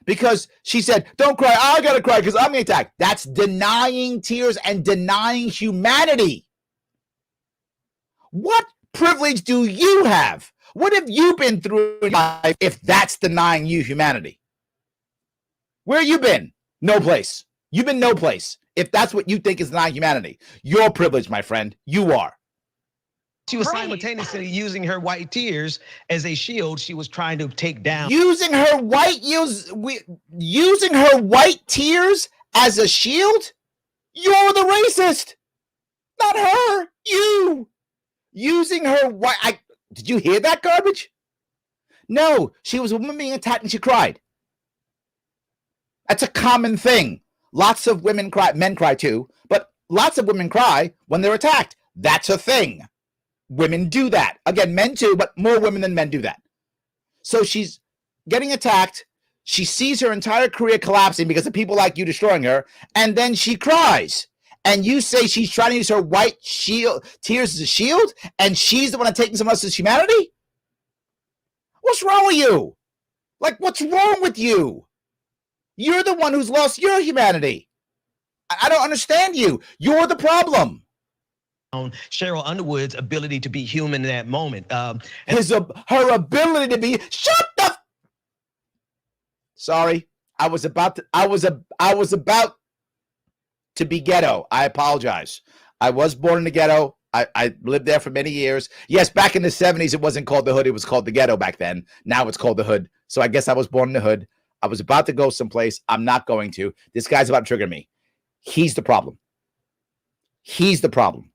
because she said, don't cry. I got to cry because I'm being attacked. That's denying tears and denying humanity. What privilege do you have? What have you been through in life if that's denying you humanity? Where you been? No place. You've been no place. If that's what you think is denying humanity, you're privileged, my friend. You are. She was simultaneously using her white tears as a shield. She was trying to take down. Using her white tears as a shield? You're the racist. Not her. You. Using her white. Did you hear that garbage? No, she was a woman being attacked and she cried. That's a common thing. Lots of women cry. Men cry too, but lots of women cry when they're attacked. That's a thing. Women do that. Again, men too, but more women than men do that. So she's getting attacked. She sees her entire career collapsing because of people like you destroying her. And then she cries. And you say she's trying to use her white tears as a shield. And she's the one taking someone else's humanity? What's wrong with you? Like, what's wrong with you? You're the one who's lost your humanity. I don't understand you. You're the problem. Cheryl Underwood's ability to be human in that moment. Her ability to be, shut the. Sorry, I was about to be ghetto. I apologize. I was born in the ghetto. I lived there for many years. Yes, back in the 70s, it wasn't called the hood. It was called the ghetto back then. Now it's called the hood. So I guess I was born in the hood. I was about to go someplace. I'm not going to. This guy's about to trigger me. He's the problem. He's the problem.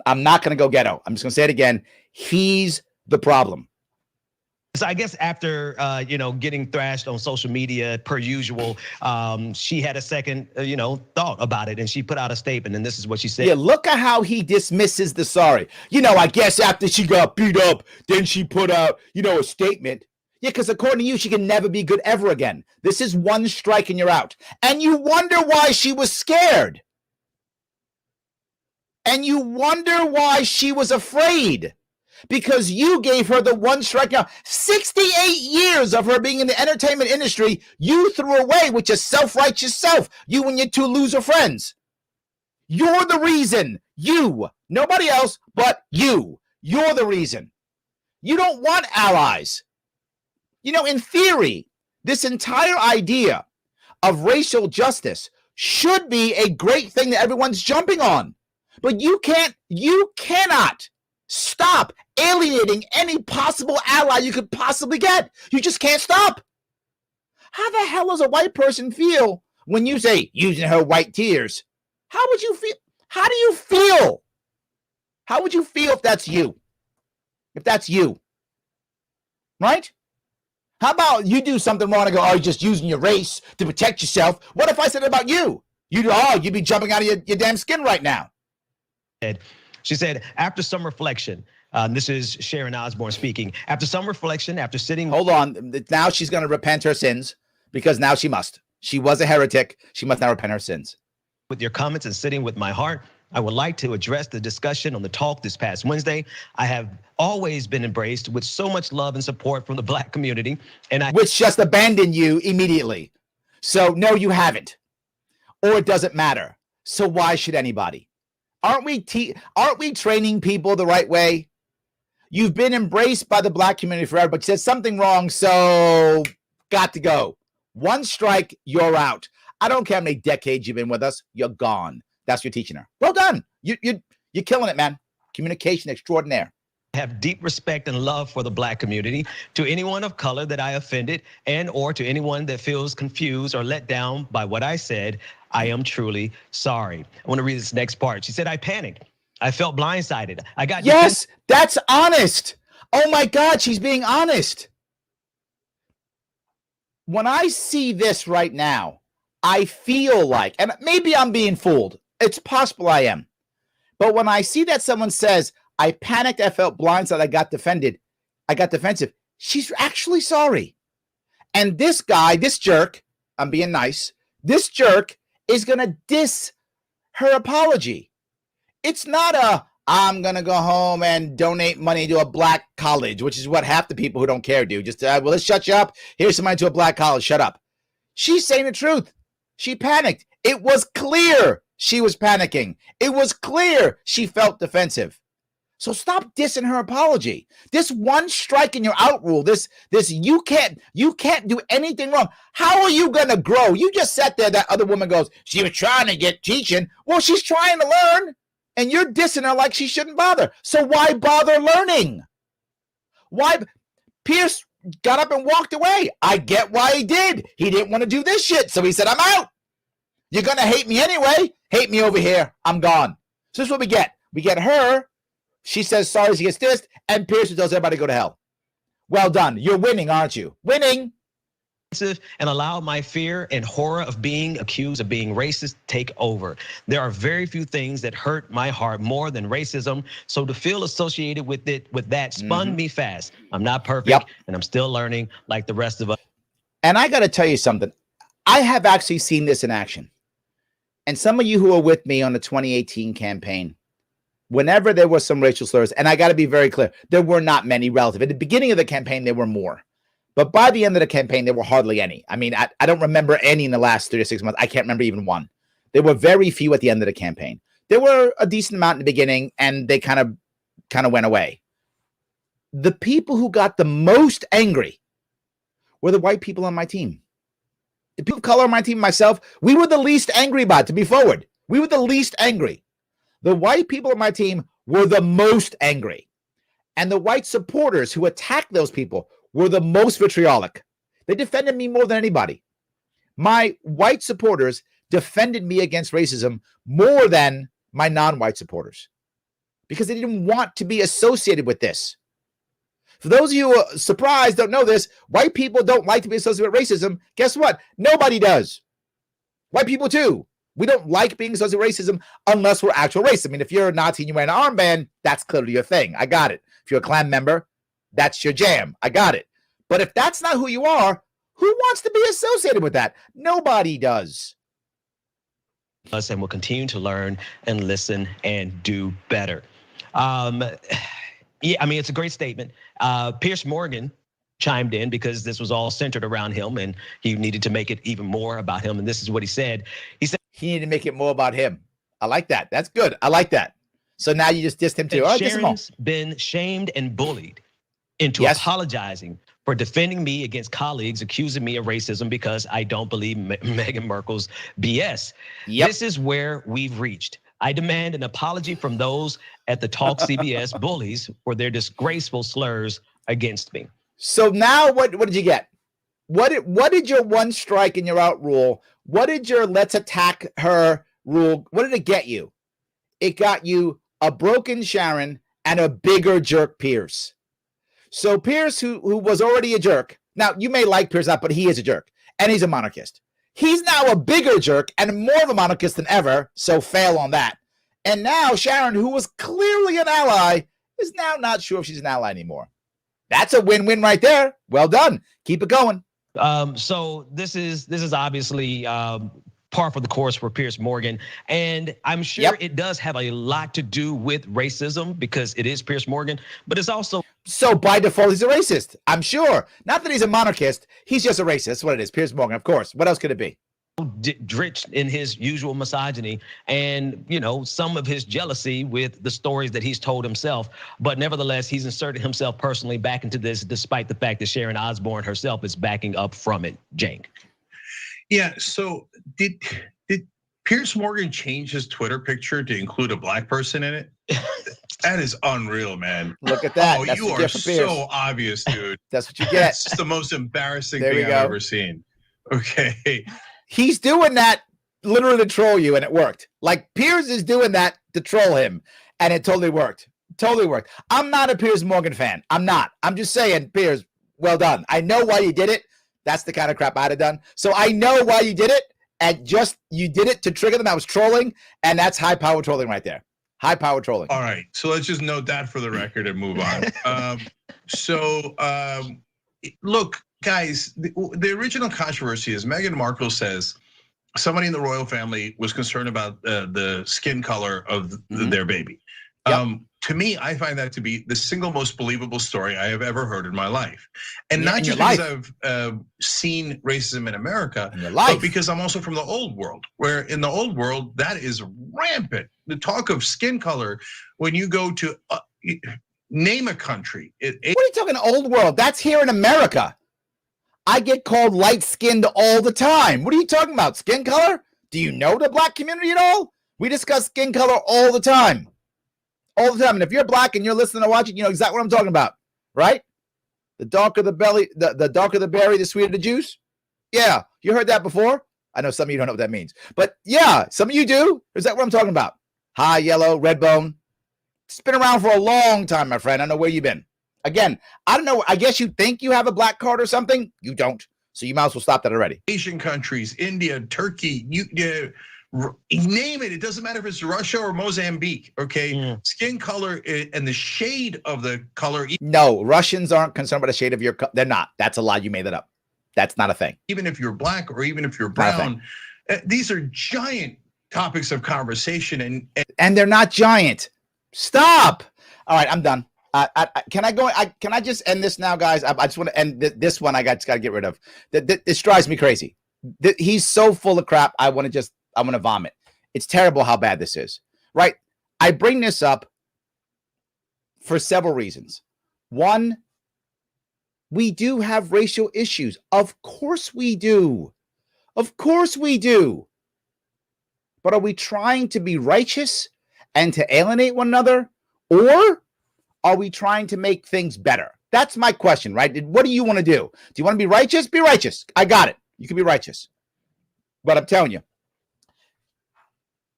I'm not going to go ghetto. I'm just going to say it again. He's the problem. So I guess after getting thrashed on social media per usual, she had a second thought about it and she put out a statement and this is what she said. Yeah, look at how he dismisses the sorry. I guess after she got beat up, then she put out a statement. Yeah, because according to you, she can never be good ever again. This is one strike and you're out. And you wonder why she was scared. And you wonder why she was afraid. Because you gave her the one strike out. 68 years of her being in the entertainment industry, you threw away with your self-righteous self. You and your two loser friends. You're the reason. You. Nobody else but you. You're the reason. You don't want allies. In theory, this entire idea of racial justice should be a great thing that everyone's jumping on. But you cannot stop alienating any possible ally you could possibly get. You just can't stop. How the hell does a white person feel when you say using her white tears? How would you feel? How do you feel? How would you feel if that's you? If that's you, right? How about you do something wrong and go, oh, you're just using your race to protect yourself? What if I said it about you? You'd be jumping out of your damn skin right now. She said, after some reflection, this is Sharon Osbourne speaking. After some reflection, after sitting. Hold on. Now she's going to repent her sins because now she must. She was a heretic. She must now repent her sins. With your comments and sitting with my heart, I would like to address the discussion on the talk this past Wednesday. I have always been embraced with so much love and support from the Black community, which just abandoned you immediately. So no, you haven't, or it doesn't matter. So why should anybody? Aren't we training people the right way? You've been embraced by the Black community forever, but you said something wrong, so got to go. One strike, you're out. I don't care how many decades you've been with us, you're gone. That's what you're teaching her. Well done. You're killing it, man. Communication extraordinaire. I have deep respect and love for the Black community. To anyone of color that I offended or to anyone that feels confused or let down by what I said, I am truly sorry. I want to read this next part. She said, I panicked. I felt blindsided. I got yes, that's honest. Oh my God, she's being honest. When I see this right now, I feel like, and maybe I'm being fooled. It's possible I am. But when I see that someone says, I panicked, I felt blindsided, I got defensive, she's actually sorry. And this guy, this jerk, I'm being nice, this jerk is going to diss her apology. It's not I'm going to go home and donate money to a Black college, which is what half the people who don't care do. Just, well, let's shut you up. Here's some money to a Black college. Shut up. She's saying the truth. She panicked. It was clear she was panicking. It was clear she felt defensive. So stop dissing her apology. This one strike and you're out rule, this you can't do anything wrong. How are you gonna grow? You just sat there, that other woman goes, she was trying to get teaching. Well, she's trying to learn, and you're dissing her like she shouldn't bother. So why bother learning? Why? Piers got up and walked away. I get why he did. He didn't want to do this shit, so he said, I'm out. You're gonna hate me anyway. Hate me over here. I'm gone. So this is what we get. We get her. She says sorry, she gets dissed, and Piers tells everybody to go to hell. Well done. You're winning, aren't you? Winning. And allow my fear and horror of being accused of being racist take over. There are very few things that hurt my heart more than racism. So to feel associated with that spun me fast. I'm not perfect, and I'm still learning like the rest of us. And I got to tell you something. I have actually seen this in action. And some of you who are with me on the 2018 campaign, whenever there were some racial slurs, and I got to be very clear, there were not many relative. At the beginning of the campaign, there were more. But by the end of the campaign, there were hardly any. I mean, I don't remember any in the last 3 to 6 months. I can't remember even one. There were very few at the end of the campaign. There were a decent amount in the beginning, and they kind of went away. The people who got the most angry were the white people on my team. The people of color on my team, myself, we were the least angry about it, to be forward. We were the least angry. The white people on my team were the most angry. And the white supporters who attacked those people were the most vitriolic. They defended me more than anybody. My white supporters defended me against racism more than my non-white supporters because they didn't want to be associated with this. For those of you who are surprised, don't know this, white people don't like to be associated with racism. Guess what? Nobody does. White people too. We don't like being associated with racism unless we're actual racists. I mean, if you're a Nazi and you're wearing an armband, that's clearly your thing. I got it. If you're a Klan member, that's your jam. I got it. But if that's not who you are, who wants to be associated with that? Nobody does. Us and will continue to learn and listen and do better. Yeah, I mean, it's a great statement. Piers Morgan chimed in because this was all centered around him and he needed to make it even more about him. And this is what he said. He said he needed to make it more about him. I like that. That's good. I like that. So now you just dissed him too. Sharon's been shamed and bullied into apologizing for defending me against colleagues accusing me of racism because I don't believe Meghan Markle's BS. This is where we've reached. I demand an apology from those at the Talk CBS bullies for their disgraceful slurs against me. So now what did you get? What did your one strike and you're out rule? What did your let's attack her rule, what did it get you? It got you a broken Sharon and a bigger jerk Piers. So Piers, who was already a jerk, now you may like Piers not, but he is a jerk, and he's a monarchist. He's now a bigger jerk and more of a monarchist than ever, so fail on that. And now Sharon, who was clearly an ally, is now not sure if she's an ally anymore. That's a win-win right there. Well done. Keep it going. So this is obviously par for the course for Piers Morgan. And I'm sure it does have a lot to do with racism because it is Piers Morgan, but it's also. So by default, he's a racist, I'm sure. Not that he's a monarchist, he's just a racist. That's what it is, Piers Morgan, of course. What else could it be? Drenched in his usual misogyny and, some of his jealousy with the stories that he's told himself. But nevertheless, he's inserted himself personally back into this, despite the fact that Sharon Osbourne herself is backing up from it. Cenk. Yeah, so did Piers Morgan change his Twitter picture to include a black person in it? That is unreal, man. Look at that. Oh, That's you are so obvious, dude. That's what you get. That's just the most embarrassing thing I've ever seen. Okay. He's doing that literally to troll you, and it worked. Like Piers is doing that to troll him, and it totally worked. Totally worked. I'm not a Piers Morgan fan. I'm not. I'm just saying, Piers, well done. I know why you did it. That's the kind of crap I'd have done. So I know why you did it, and just you did it to trigger them. I was trolling, and that's high power trolling right there. High power trolling. All right. So let's just note that for the record and move on. Look, guys, the original controversy is Meghan Markle says somebody in the royal family was concerned about the skin color of their baby. To me, I find that to be the single most believable story I have ever heard in my life. And not just because I've seen racism in America, but because I'm also from the old world, where in the old world, that is rampant. The talk of skin color, when you go to name a country. What are you talking old world? That's here in America. I get called light-skinned all the time. What are you talking about? Skin color? Do you know the black community at all? We discuss skin color all the time. All the time. And if you're black and you're listening or watching, you know exactly what I'm talking about, right? The darker the belly, the darker the berry, the sweeter the juice. Yeah, you heard that before? I know some of you don't know what that means. But yeah, some of you do. Is that what I'm talking about? High yellow, red bone. It's been around for a long time, my friend. I know where you've been. Again, I don't know. I guess you think you have a black card or something. You don't. So you might as well stop that already. Asian countries, India, Turkey, you name it. It doesn't matter if it's Russia or Mozambique, okay? Skin color and the shade of the color. No, Russians aren't concerned about the shade of your color. They're not. That's a lie. You made that up. That's not a thing. Even if you're black or even if you're brown, these are giant topics of conversation. And they're not giant. Stop. All right, I'm done. Can I go? Can I just end this now, guys? I just want to end this one. I got to get rid of. This drives me crazy. He's so full of crap. I want to vomit. It's terrible how bad this is. Right? I bring this up for several reasons. One, we do have racial issues. Of course we do. Of course we do. But are we trying to be righteous and to alienate one another, or are we trying to make things better? That's my question, right? What do you want to do? Do you want to be righteous? Be righteous. I got it. You can be righteous. But I'm telling you,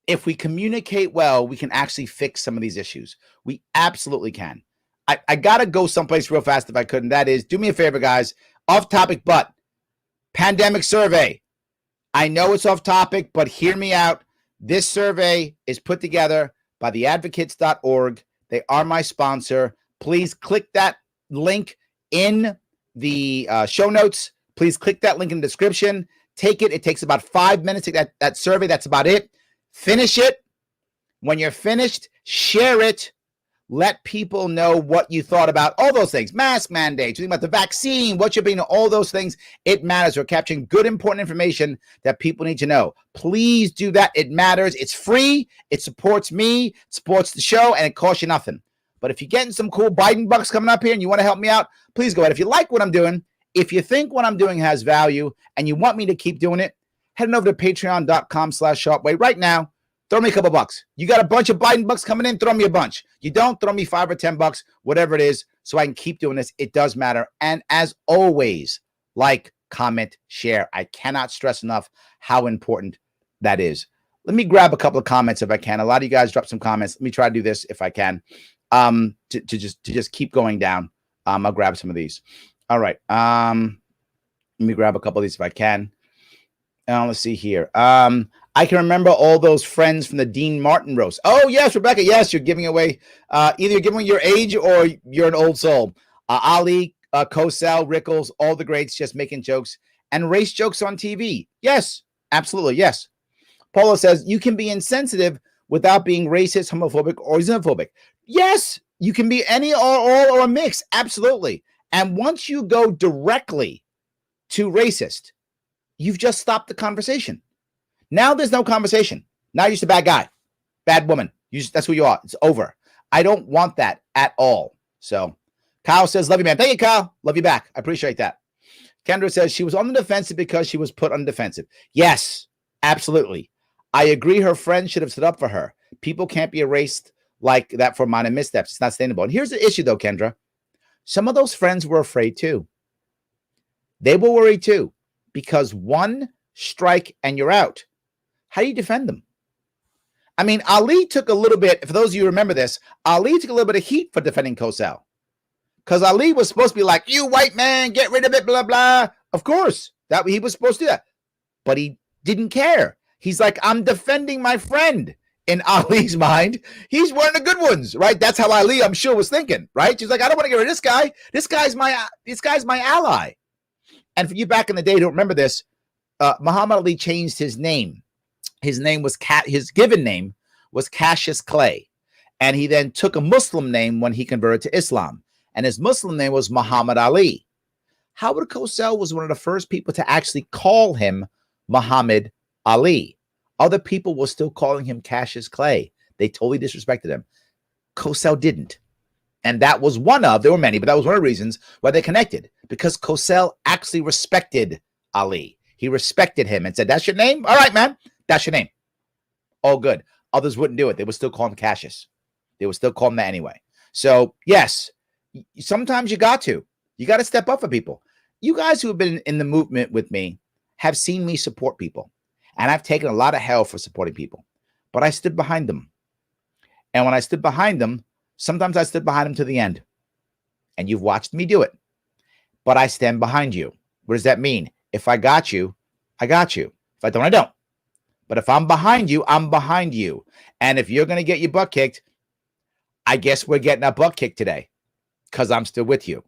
if we communicate well, we can actually fix some of these issues. We absolutely can. I got to go someplace real fast if I could, and that is, do me a favor, guys, off topic, but pandemic survey. I know it's off topic, but hear me out. This survey is put together by theadvocates.org. They are my sponsor. Please click that link in the show notes. Please click that link in the description. Take it. It takes about 5 minutes to get that survey. That's about it. Finish it. When you're finished, share it. Let people know what you thought about all those things. Mask mandates, think about the vaccine, what you're being, all those things. It matters. We're capturing good, important information that people need to know. Please do that. It matters. It's free. It supports me, it supports the show, and it costs you nothing. But if you're getting some cool Biden bucks coming up here and you want to help me out, please go ahead. If you like what I'm doing, if you think what I'm doing has value and you want me to keep doing it, head on over to patreon.com/Sharpe Way right now. Throw me a couple bucks. You got a bunch of Biden bucks coming in, throw me a bunch. You don't, throw me $5 or $10, whatever it is, so I can keep doing this. It does matter. And as always, like, comment, share. I cannot stress enough how important that is. Let me grab a couple of comments if I can. A lot of you guys dropped some comments. Let me try to do this if I can. To just keep going down. I'll grab some of these. All right. Let me grab a couple of these if I can. Let's see here. I can remember all those friends from the Dean Martin roast. Oh, yes, Rebecca. Yes, you're giving away, either you're giving away your age or you're an old soul. Ali, Cosell, Rickles, all the greats just making jokes and race jokes on TV. Yes, absolutely. Yes. Paula says you can be insensitive without being racist, homophobic, or xenophobic. Yes, you can be any or all or a mix. Absolutely. And once you go directly to racist, you've just stopped the conversation. Now there's no conversation. Now you're just a bad guy, bad woman. That's who you are. It's over. I don't want that at all. So Kyle says, love you, man. Thank you, Kyle. Love you back. I appreciate that. Kendra says she was on the defensive because she was put on defensive. Yes, absolutely. I agree her friends should have stood up for her. People can't be erased like that for minor missteps. It's not sustainable. And here's the issue, though, Kendra. Some of those friends were afraid, too. They were worried, too, because one strike and you're out. How do you defend them? I mean, Ali took a little bit, for those of you who remember this, Ali took a little bit of heat for defending Cosell. Because Ali was supposed to be like, you white man, get rid of it, blah, blah. Of course, that he was supposed to do that. But he didn't care. He's like, I'm defending my friend. In Ali's mind, he's one of the good ones, right? That's how Ali, I'm sure, was thinking, right? She's like, I don't want to get rid of this guy. This guy's my ally. And for you back in the day, don't remember this, Muhammad Ali changed his name. His name was his given name was Cassius Clay. And he then took a Muslim name when he converted to Islam. And his Muslim name was Muhammad Ali. Howard Cosell was one of the first people to actually call him Muhammad Ali. Other people were still calling him Cassius Clay. They totally disrespected him. Cosell didn't. And that was there were many, but that was one of the reasons why they connected. Because Cosell actually respected Ali. He respected him and said, that's your name? All right, man. That's your name. All good. Others wouldn't do it. They would still call him Cassius. They would still call him that anyway. So, yes, sometimes you got to step up for people. You guys who have been in the movement with me have seen me support people. And I've taken a lot of hell for supporting people. But I stood behind them. And when I stood behind them, sometimes I stood behind them to the end. And you've watched me do it. But I stand behind you. What does that mean? If I got you, I got you. If I don't, I don't. But if I'm behind you, I'm behind you. And if you're going to get your butt kicked, I guess we're getting our butt kicked today because I'm still with you.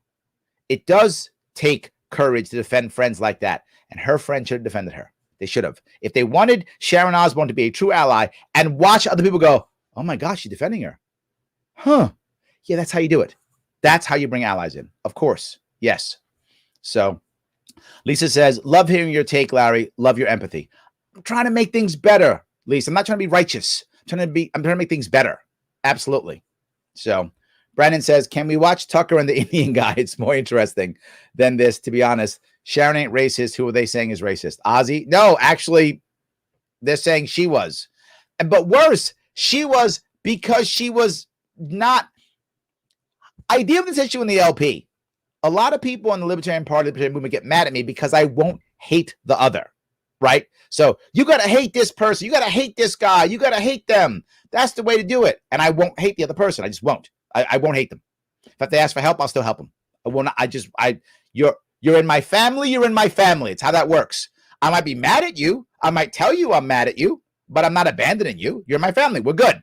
It does take courage to defend friends like that. And her friend should have defended her. They should have. If they wanted Sharon Osbourne to be a true ally and watch other people go, oh my gosh, she's defending her. Huh. Yeah, that's how you do it. That's how you bring allies in. Of course. Yes. So Lisa says, love hearing your take, Larry. Love your empathy. I'm trying to make things better, Lisa. I'm not trying to be righteous. I'm trying to make things better. Absolutely. So Brandon says, can we watch Tucker and the Indian guy? It's more interesting than this, to be honest. Sharon ain't racist. Who are they saying is racist? Ozzy? No, actually, they're saying she was. But worse, she was because she was not. I deal with this issue in the LP. A lot of people in the Libertarian Party, the Libertarian movement get mad at me because I won't hate the other, right? So you got to hate this person. You got to hate this guy. You got to hate them. That's the way to do it. And I won't hate the other person. I just won't. I won't hate them. If they ask for help, I'll still help them. I will not. You're in my family. You're in my family. It's how that works. I might be mad at you. I might tell you I'm mad at you, but I'm not abandoning you. You're my family. We're good.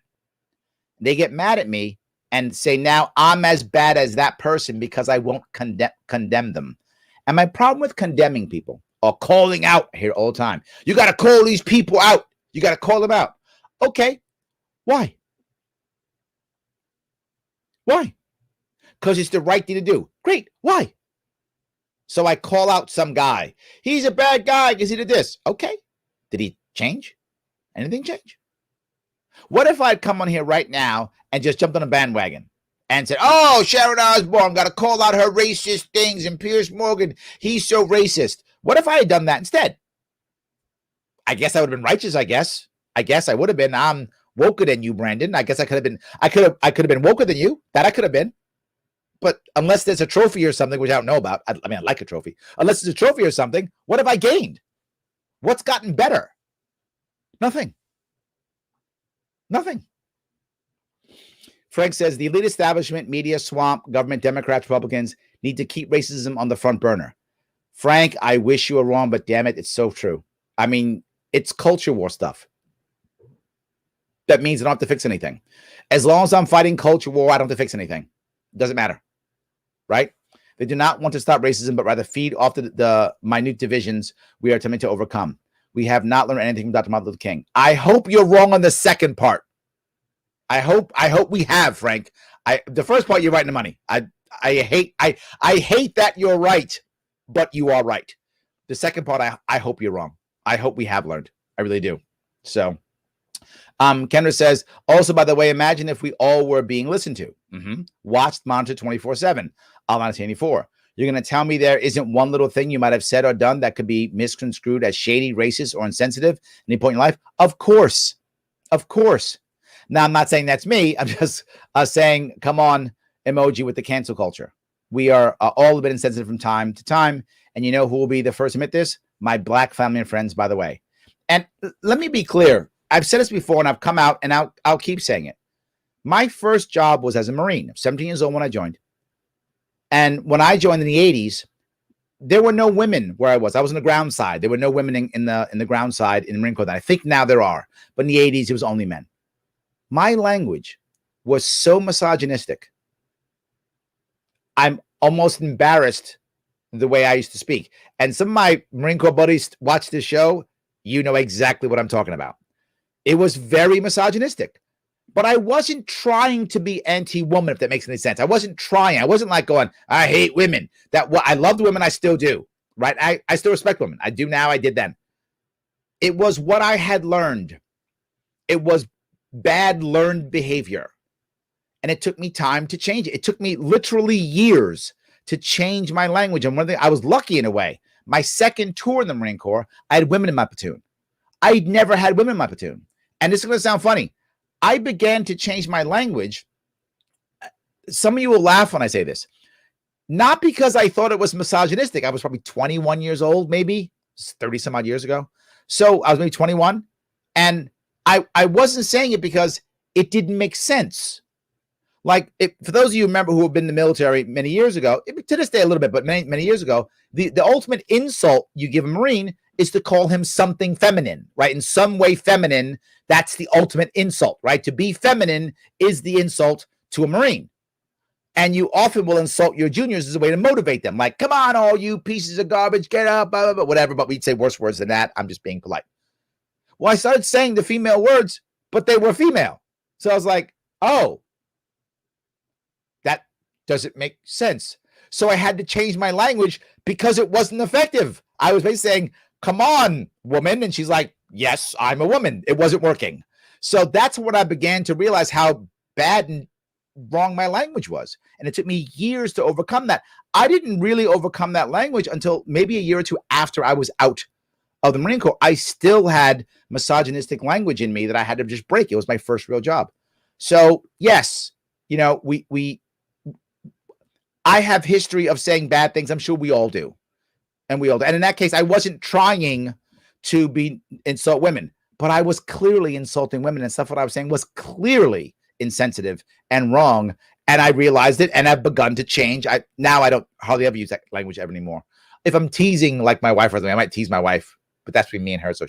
They get mad at me and say, now I'm as bad as that person because I won't condemn them. And my problem with condemning people or calling out, I hear it all the time. You got to call these people out. You got to call them out. Okay. Why? Why? Because it's the right thing to do. Great. Why? So I call out some guy. He's a bad guy because he did this. Okay. Did he change? Anything change? What if I'd come on here right now and just jumped on a bandwagon and said, oh, Sharon Osbourne, got to call out her racist things, and Piers Morgan, he's so racist. What if I had done that instead? I guess I would have been righteous, I guess. I would have been. I'm woker than you, Brandon. I guess I could have been woker than you. That I could have been. But unless there's a trophy or something, which I don't know about, I mean, I like a trophy. Unless there's a trophy or something, what have I gained? What's gotten better? Nothing. Nothing. Frank says the elite establishment, media, swamp, government, Democrats, Republicans need to keep racism on the front burner. Frank, I wish you were wrong, but damn it, it's so true. I mean, it's culture war stuff. That means I don't have to fix anything. As long as I'm fighting culture war, I don't have to fix anything. It doesn't matter, right? They do not want to stop racism, but rather feed off the minute divisions we are attempting to overcome. We have not learned anything from Dr. Martin Luther King. I hope you're wrong on the second part. I hope we have, Frank. The first part, you're right in the money. I hate that you're right, but you are right. The second part, I hope you're wrong. I hope we have learned. I really do. So, Kendra says, also, by the way, imagine if we all were being listened to. Watched, monitored 24/7. 1984. You're going to tell me there isn't one little thing you might have said or done that could be misconstrued as shady, racist, or insensitive at any point in your life? Of course. Of course. Now, I'm not saying that's me. I'm just saying, come on, emoji with the cancel culture. We are all a bit insensitive from time to time. And you know who will be the first to admit this? My black family and friends, by the way. And let me be clear. I've said this before, and I've come out, and I'll keep saying it. My first job was as a Marine. 17 years old when I joined. And when I joined in the 80s, there were no women where I was. I was on the ground side. There were no women in the ground side in the Marine Corps. I think now there are. But in the 80s, it was only men. My language was so misogynistic. I'm almost embarrassed the way I used to speak. And some of my Marine Corps buddies watch this show. You know exactly what I'm talking about. It was very misogynistic. But I wasn't trying to be anti-woman, if that makes any sense. I wasn't trying. I wasn't like going, I hate women. I loved women. I still do. Right? I still respect women. I do now. I did then. It was what I had learned. It was bad learned behavior. And it took me time to change it. It took me literally years to change my language. And one thing, I was lucky in a way. My second tour in the Marine Corps, I had women in my platoon. I'd never had women in my platoon. And this is going to sound funny. I began to change my language. Some of you will laugh when I say this. Not because I thought it was misogynistic. I was probably 21 years old, maybe 30 some odd years ago. So I was maybe 21. And I wasn't saying it because it didn't make sense. Like, for those of you who remember who have been in the military many years ago, to this day a little bit, but many years ago, the ultimate insult you give a Marine is to call him something feminine, right? In some way feminine, that's the ultimate insult, right? To be feminine is the insult to a Marine. And you often will insult your juniors as a way to motivate them. Like, come on, all you pieces of garbage, get up, blah, blah, blah, whatever. But we'd say worse words than that. I'm just being polite. Well, I started saying the female words, but they were female. So I was like, oh, that doesn't make sense. So I had to change my language because it wasn't effective. I was basically saying, come on, woman. And she's like, yes, I'm a woman. It wasn't working. So that's when I began to realize how bad and wrong my language was. And it took me years to overcome that. I didn't really overcome that language until maybe a year or two after I was out of the Marine Corps. I still had misogynistic language in me that I had to just break. It was my first real job. So yes, you know, I have history of saying bad things. I'm sure we all do. And in that case, I wasn't trying to insult women, but I was clearly insulting women, and stuff what I was saying was clearly insensitive and wrong. And I realized it, and I've begun to change. Now I don't hardly ever use that language ever anymore. If I'm teasing like my wife or something, I might tease my wife, but that's between me and her. So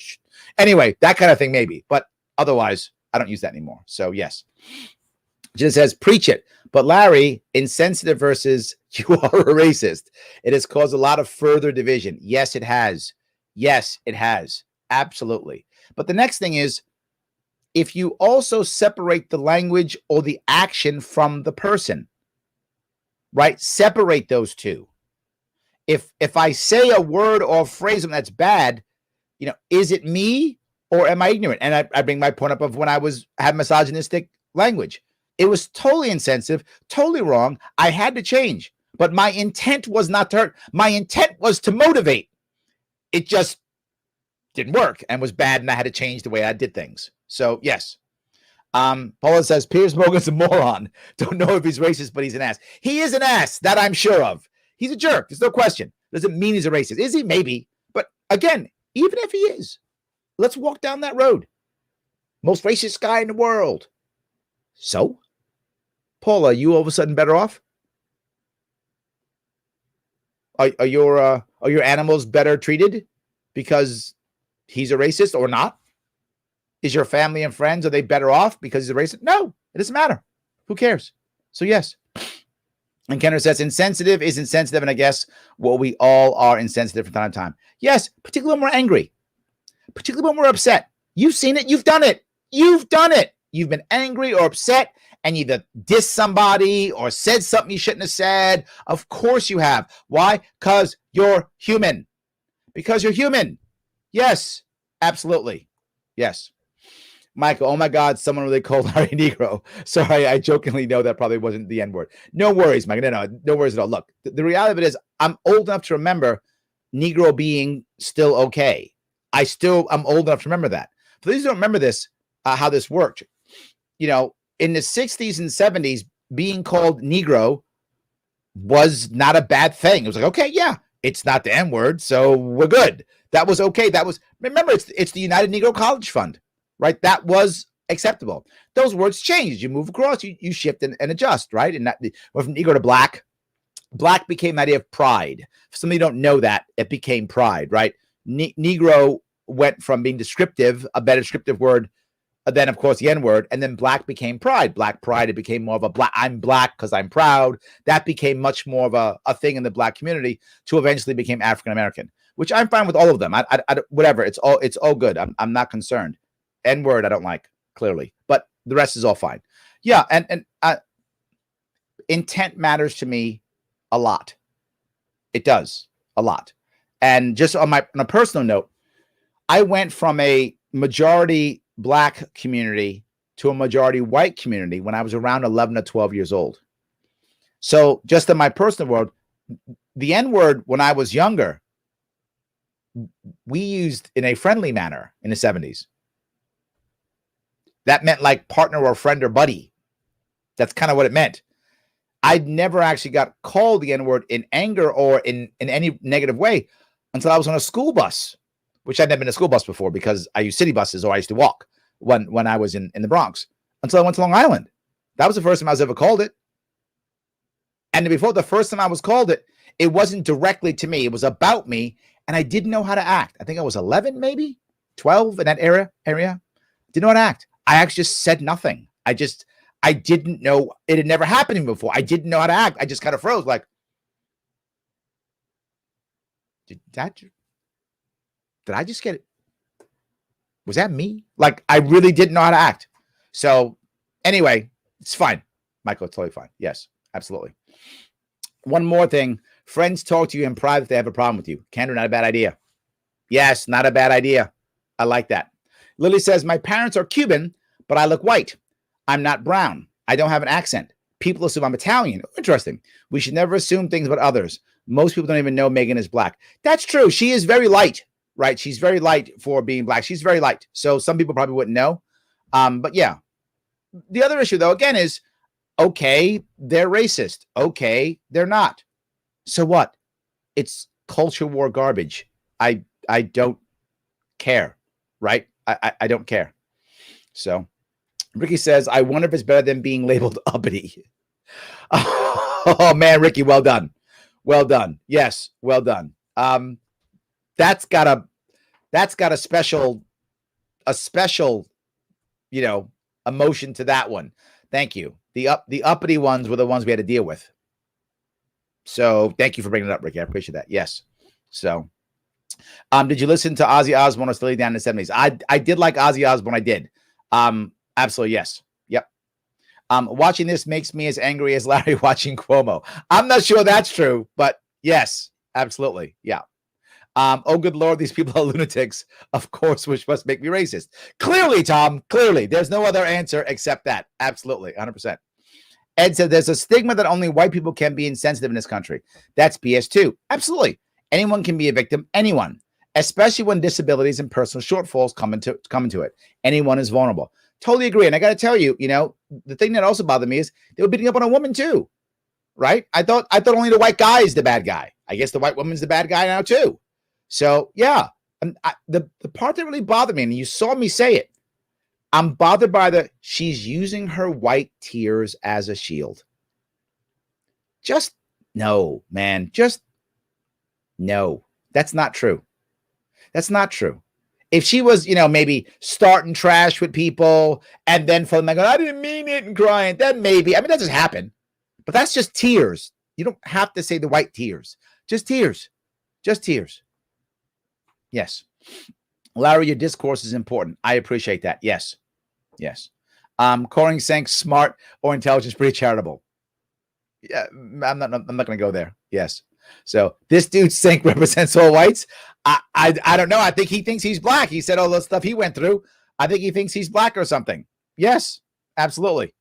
anyway, that kind of thing maybe, but otherwise I don't use that anymore. So yes. Just says, preach it. But Larry, insensitive versus you are a racist. It has caused a lot of further division. Yes, it has. Yes, it has. Absolutely. But the next thing is, if you also separate the language or the action from the person, right? Separate those two. If I say a word or phrase that's bad, you know, is it me or am I ignorant? And I bring my point up of when I had misogynistic language. It was totally insensitive, totally wrong. I had to change, but my intent was not to hurt. My intent was to motivate. It just didn't work and was bad, and I had to change the way I did things. So yes. Paula says, Piers Morgan's a moron. Don't know if he's racist, but he's an ass. He is an ass, that I'm sure of. He's a jerk. There's no question. Doesn't mean he's a racist. Is he? Maybe. But again, even if he is, let's walk down that road. Most racist guy in the world. So, Paul, are you all of a sudden better off? Are your animals better treated because he's a racist or not? Is your family and friends, are they better off because he's a racist? No, it doesn't matter. Who cares? So yes. And Kenner says insensitive is insensitive, and I guess we all are insensitive from time to time. Yes, particularly when we're angry, particularly when we're upset. You've seen it. You've done it. You've done it. You've been angry or upset and you either dissed somebody or said something you shouldn't have said. Of course you have. Why? Because you're human. Because you're human. Yes, absolutely. Yes. Michael, oh my God, someone really called Larry Negro. Sorry, I jokingly know that probably wasn't the N-word. No worries, Mike. No worries at all. Look, the reality of it is I'm old enough to remember Negro being still okay. I'm old enough to remember that. For those who don't remember this, how this worked, in the 60s and 70s, being called Negro was not a bad thing. It was like, okay, yeah, it's not the N-word, so we're good. That was okay. Remember, it's the United Negro College Fund, right? That was acceptable. Those words changed. You move across, you shift and adjust, right? And that went from Negro to Black. Black became the idea of pride. For some of you don't know that, it became pride, right? Negro went from being descriptive, a better descriptive word, then of course the N-word, and then Black became pride. Black pride, it became more of a black, I'm Black because I'm proud. That became much more of a thing in the Black community to eventually became African-American, which I'm fine with all of them. I whatever, it's all good. I'm not concerned. N-word I don't like, clearly, but the rest is all fine. Yeah, and intent matters to me a lot. It does a lot. And just on a personal note, I went from a majority Black community to a majority white community when I was around 11 or 12 years old. So just in my personal world, the N-word when I was younger, we used in a friendly manner in the 70s. That meant like partner or friend or buddy. That's kind of what it meant. I never actually got called the N-word in anger or in any negative way until I was on a school bus, which I'd never been in a school bus before because I used city buses or I used to walk when I was in the Bronx until I went to Long Island. That was the first time I was ever called it. And before the first time I was called it, it wasn't directly to me. It was about me. And I didn't know how to act. I think I was 11, maybe 12 in that area. Didn't know how to act. I actually just said nothing. I didn't know. It had never happened to me before. I didn't know how to act. I just kind of froze like, did I just get it? Was that me? Like, I really didn't know how to act. So anyway, it's fine. Michael, it's totally fine. Yes, absolutely. One more thing. Friends talk to you in private if they have a problem with you. Kendra, not a bad idea. Yes, not a bad idea. I like that. Lily says, my parents are Cuban, but I look white. I'm not brown. I don't have an accent. People assume I'm Italian. Interesting. We should never assume things about others. Most people don't even know Megan is Black. That's true. She is very light, right? She's very light for being Black. She's very light. So some people probably wouldn't know. But yeah. The other issue, though, again, is, okay, they're racist. Okay, they're not. So what? It's culture war garbage. I don't care, right? I don't care. So Ricky says, I wonder if it's better than being labeled uppity. Oh man, Ricky, well done. Well done. Yes, well done. That's got a special, emotion to that one. Thank you. The uppity ones were the ones we had to deal with. So thank you for bringing it up, Ricky. I appreciate that. Yes. So, did you listen to Ozzy Osbourne or Steely Dan in the 70s? I did like Ozzy Osbourne. I did. Absolutely. Yes. Yep. Watching this makes me as angry as Larry watching Cuomo. I'm not sure that's true, but yes, absolutely. Yeah. Oh, good Lord, these people are lunatics, of course, which must make me racist. Clearly, Tom, clearly. There's no other answer except that. Absolutely, 100%. Ed said there's a stigma that only white people can be insensitive in this country. That's BS too. Absolutely. Anyone can be a victim. Anyone. Especially when disabilities and personal shortfalls come into it. Anyone is vulnerable. Totally agree. And I got to tell you, the thing that also bothered me is they were beating up on a woman too, right? I thought only the white guy is the bad guy. I guess the white woman's the bad guy now too. So yeah, and the part that really bothered me, and you saw me say it, I'm bothered by she's using her white tears as a shield. Just no, man. Just no. That's not true. That's not true. If she was, maybe starting trash with people and then for them like, I didn't mean it and crying, then maybe. I mean, that just happened. But that's just tears. You don't have to say the white tears. Just tears. Just tears. Yes. Larry, your discourse is important. I appreciate that. Yes. Yes. Coring saying smart or intelligence, pretty charitable. Yeah, I'm not going to go there. Yes. So this dude Sink represents all whites. I don't know. I think he thinks he's black. He said all the stuff he went through. I think he thinks he's black or something. Yes, absolutely.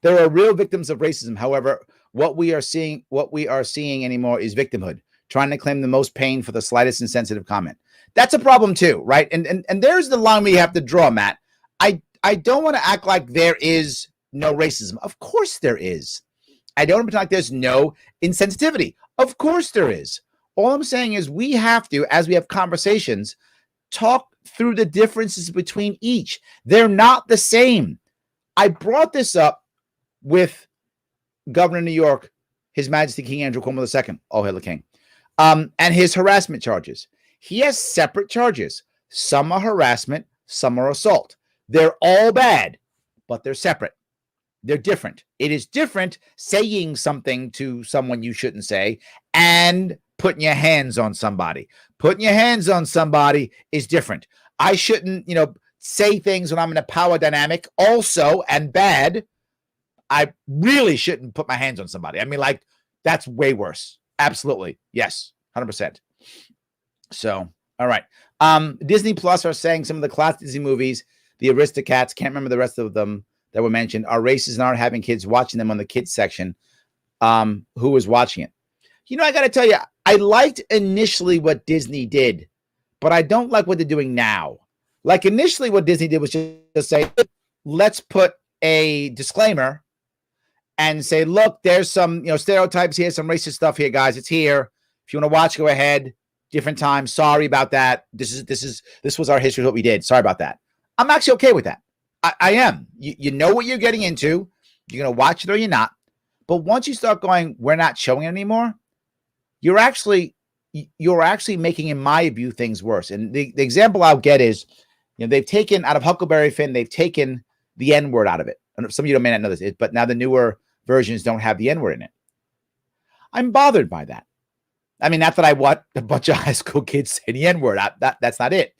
There are real victims of racism. However, what we are seeing anymore is victimhood, trying to claim the most pain for the slightest insensitive comment. That's a problem too, right? And there's the line we have to draw, Matt. I don't want to act like there is no racism. Of course there is. I don't want to pretend like there's no insensitivity. Of course there is. All I'm saying is we have to, as we have conversations, talk through the differences between each. They're not the same. I brought this up with Governor of New York, His Majesty King Andrew Cuomo II, oh, Hitler King, and his harassment charges. He has separate charges. Some are harassment, some are assault. They're all bad, but they're separate. They're different. It is different saying something to someone you shouldn't say and putting your hands on somebody. Putting your hands on somebody is different. I shouldn't, say things when I'm in a power dynamic also and bad. I really shouldn't put my hands on somebody. I mean, that's way worse. Absolutely. Yes. 100%. So, all right. Disney Plus are saying some of the classic Disney movies, the Aristocats, can't remember the rest of them that were mentioned, are racist and aren't having kids watching them on the kids section. Who was watching it? I got to tell you, I liked initially what Disney did, but I don't like what they're doing now. Like initially what Disney did was just say, let's put a disclaimer and say, look, there's some, stereotypes here, some racist stuff here, guys. It's here. If you want to watch, go ahead. Different time. Sorry about that. This was our history of what we did. Sorry about that. I'm actually okay with that. I am. You know what you're getting into. You're going to watch it or you're not. But once you start going, we're not showing it anymore, you're actually making, in my view, things worse. And the example I'll get is, they've taken out of Huckleberry Finn, they've taken the N-word out of it. And some of you may not know this, but now the newer versions don't have the N-word in it. I'm bothered by that. I mean, not that I want a bunch of high school kids saying the N-word. That's not it.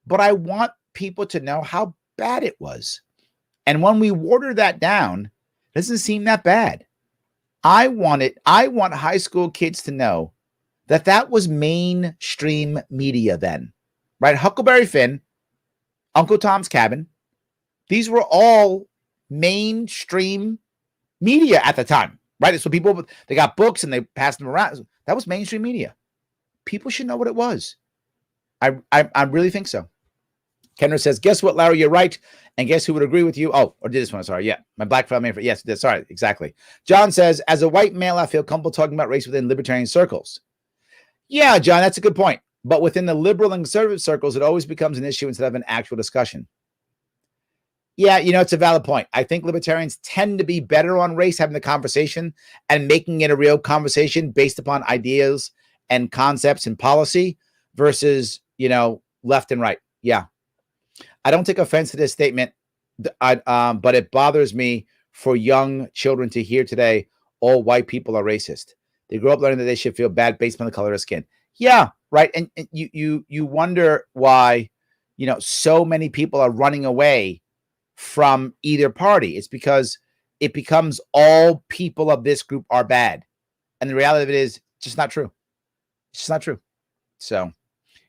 But I want people to know how bad it was. And when we water that down, it doesn't seem that bad. I want high school kids to know that was mainstream media then, right? Huckleberry Finn, Uncle Tom's Cabin, these were all mainstream media at the time, right? So people, they got books and they passed them around. That was mainstream media. People should know what it was. I really think so. Kenner says, guess what, Larry, you're right. And guess who would agree with you? Oh, or did this one. Sorry. Yeah. My black family. Yes. Sorry. Exactly. John says, as a white male, I feel comfortable talking about race within libertarian circles. Yeah, John, that's a good point. But within the liberal and conservative circles, it always becomes an issue instead of an actual discussion. Yeah, it's a valid point. I think libertarians tend to be better on race, having the conversation and making it a real conversation based upon ideas and concepts and policy versus, left and right. Yeah. I don't take offense to this statement, but it bothers me for young children to hear today, all white people are racist. They grow up learning that they should feel bad based on the color of skin. Yeah, right. And you wonder why, so many people are running away from either party. It's because it becomes all people of this group are bad. And the reality of it is just not true. It's just not true. So,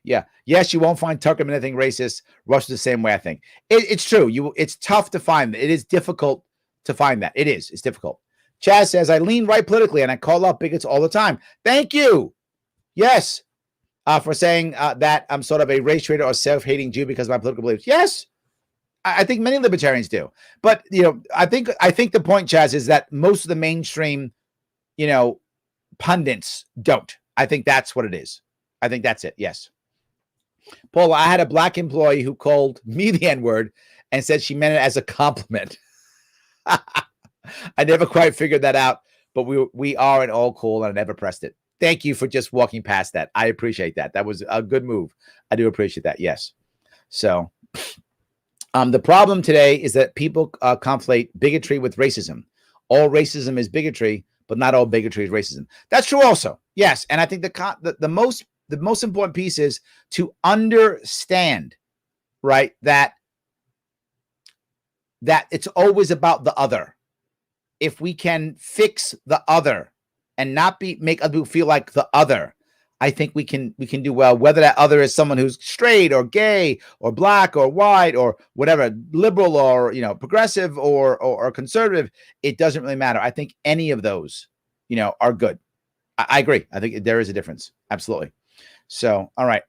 yeah. Yes, you won't find Tucker anything racist. Rush the same way, I think. It's true. It's tough to find. It is difficult to find that. It is. It's difficult. Chaz says, I lean right politically and I call out bigots all the time. Thank you. Yes. For saying that I'm sort of a race traitor or self-hating Jew because of my political beliefs. Yes. I think many libertarians do. But, I think the point, Chaz, is that most of the mainstream, pundits don't. I think that's what it is. I think that's it. Yes. Paula, I had a black employee who called me the N-word and said she meant it as a compliment. I never quite figured that out, but we are in all cool, and I never pressed it. Thank you for just walking past that. I appreciate that. That was a good move. I do appreciate that. Yes. So the problem today is that people conflate bigotry with racism. All racism is bigotry, but not all bigotry is racism. That's true also. Yes. And I think the most important piece is to understand, right, that it's always about the other. If we can fix the other and not make other people feel like the other, I think we can do well. Whether that other is someone who's straight or gay or black or white or whatever, liberal or progressive or conservative, it doesn't really matter. I think any of those are good. I agree. I think there is a difference. Absolutely. So, all right.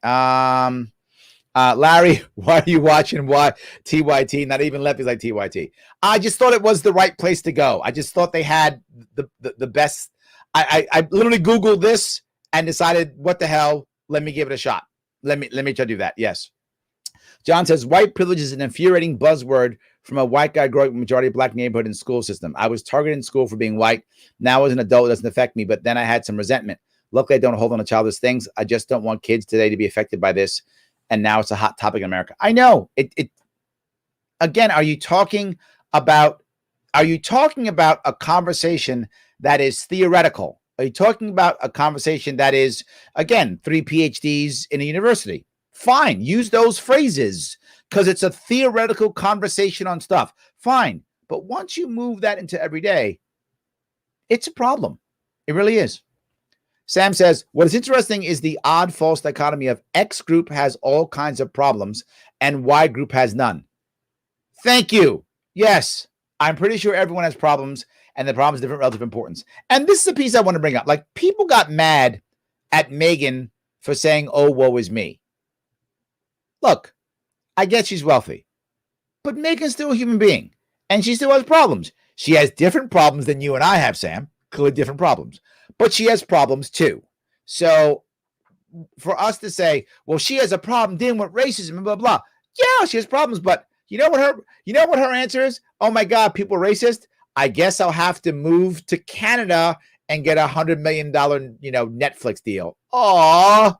Larry, why are you watching TYT? Not even lefties like TYT. I just thought it was the right place to go. I just thought they had the best. I literally Googled this and decided, what the hell? Let me give it a shot. Let me try to do that. Yes. John says, white privilege is an infuriating buzzword from a white guy growing up in a majority black neighborhood and school system. I was targeted in school for being white. Now as an adult, it doesn't affect me, but then I had some resentment. Luckily, I don't hold on to childish things. I just don't want kids today to be affected by this. And now it's a hot topic in America. I know it. Again, are you talking about a conversation that is theoretical? Are you talking about a conversation that is, again, 3 PhDs in a university? Fine. Use those phrases because it's a theoretical conversation on stuff. Fine. But once you move that into everyday, it's a problem. It really is. Sam says, what is interesting is the odd false dichotomy of X group has all kinds of problems and Y group has none. Thank you. Yes, I'm pretty sure everyone has problems and the problems different relative importance. And this is a piece I want to bring up. Like, people got mad at Meghan for saying, oh, woe is me. Look, I get she's wealthy, but Meghan's still a human being and she still has problems. She has different problems than you and I have, Sam. Clearly different problems. But she has problems too. So for us to say, well, she has a problem dealing with racism and blah, blah. Yeah, she has problems. But you know what her answer is? Oh my God, people are racist. I guess I'll have to move to Canada and get $100 million, Netflix deal. Aw,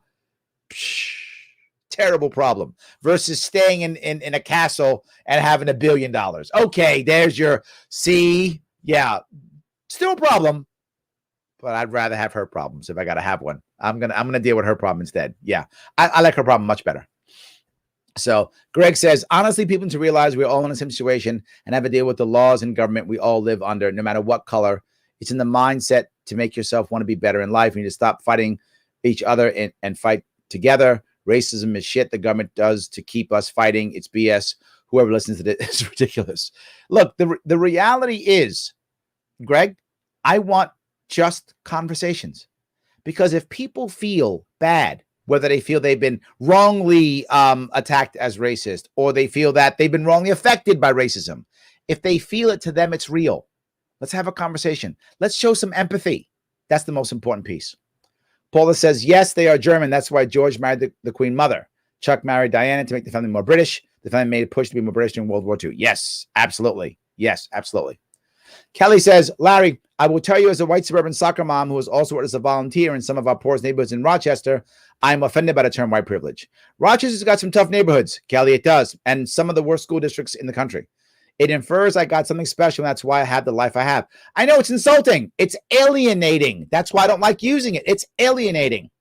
terrible problem. Versus staying in a castle and having $1 billion. Okay, there's your yeah, still a problem. But I'd rather have her problems if I got to have one. I'm gonna deal with her problem instead. Yeah, I like her problem much better. So Greg says, honestly, people need to realize we're all in the same situation and have to deal with the laws and government we all live under, no matter what color. It's in the mindset to make yourself want to be better in life. You need to stop fighting each other and fight together. Racism is shit the government does to keep us fighting. It's BS. Whoever listens to this is ridiculous. Look, the reality is, Greg, I want just conversations, because if people feel bad, whether they feel they've been wrongly attacked as racist, or they feel that they've been wrongly affected by racism, if they feel it, to them it's real. Let's have a conversation. Let's show some empathy. That's the most important piece. Paula says, yes, they are German. That's why George married the Queen Mother. Chuck married Diana to make the family more British. The family made a push to be more British during World War II. Yes, absolutely. Yes, absolutely. Kelly says, Larry, I will tell you, as a white suburban soccer mom who has also worked as a volunteer in some of our poorest neighborhoods in Rochester, I'm offended by the term white privilege. Rochester's got some tough neighborhoods, Kelly, it does, and some of the worst school districts in the country. It infers I got something special, and that's why I have the life I have. I know it's insulting. It's alienating. That's why I don't like using it. It's alienating.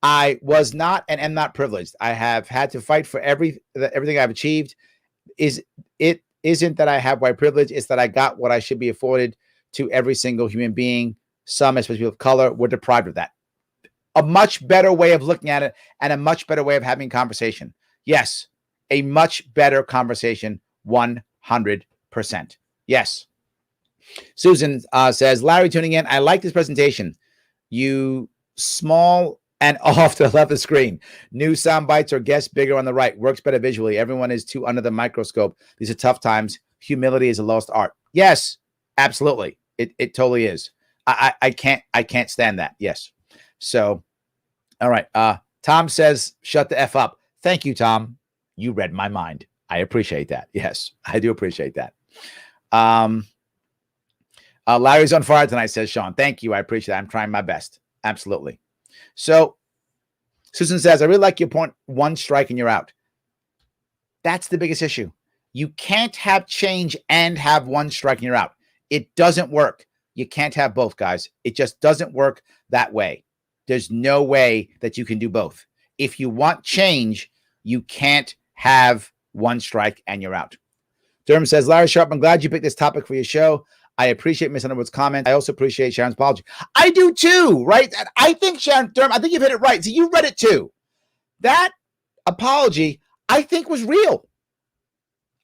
I was not and am not privileged. I have had to fight for everything I've achieved. It isn't that I have white privilege. It's that I got what I should be afforded to every single human being. Some, especially people of color, were deprived of that. A much better way of looking at it, and a much better way of having conversation. Yes, a much better conversation, 100%. Yes. Susan says, Larry, tuning in. I like this presentation. You small and off to the left of the screen. New sound bites or guests bigger on the right. Works better visually. Everyone is too under the microscope. These are tough times. Humility is a lost art. Yes, absolutely. It totally is. I can't stand that. Yes. So, all right. Tom says, shut the F up. Thank you, Tom. You read my mind. I appreciate that. Yes, I do appreciate that. Larry's on fire tonight, says Sean. Thank you. I appreciate that. I'm trying my best. Absolutely. So Susan says, I really like your point. One strike and you're out. That's the biggest issue. You can't have change and have one strike and you're out. It doesn't work. You can't have both, guys. It just doesn't work that way. There's no way that you can do both. If you want change, you can't have one strike and you're out. Durham says, Larry Sharpe, I'm glad you picked this topic for your show. I appreciate Miss Underwood's comment. I also appreciate Sharon's apology. I do too, right? I think Sharon, Durham, I think you've hit it right. So you read it too. That apology, I think, was real.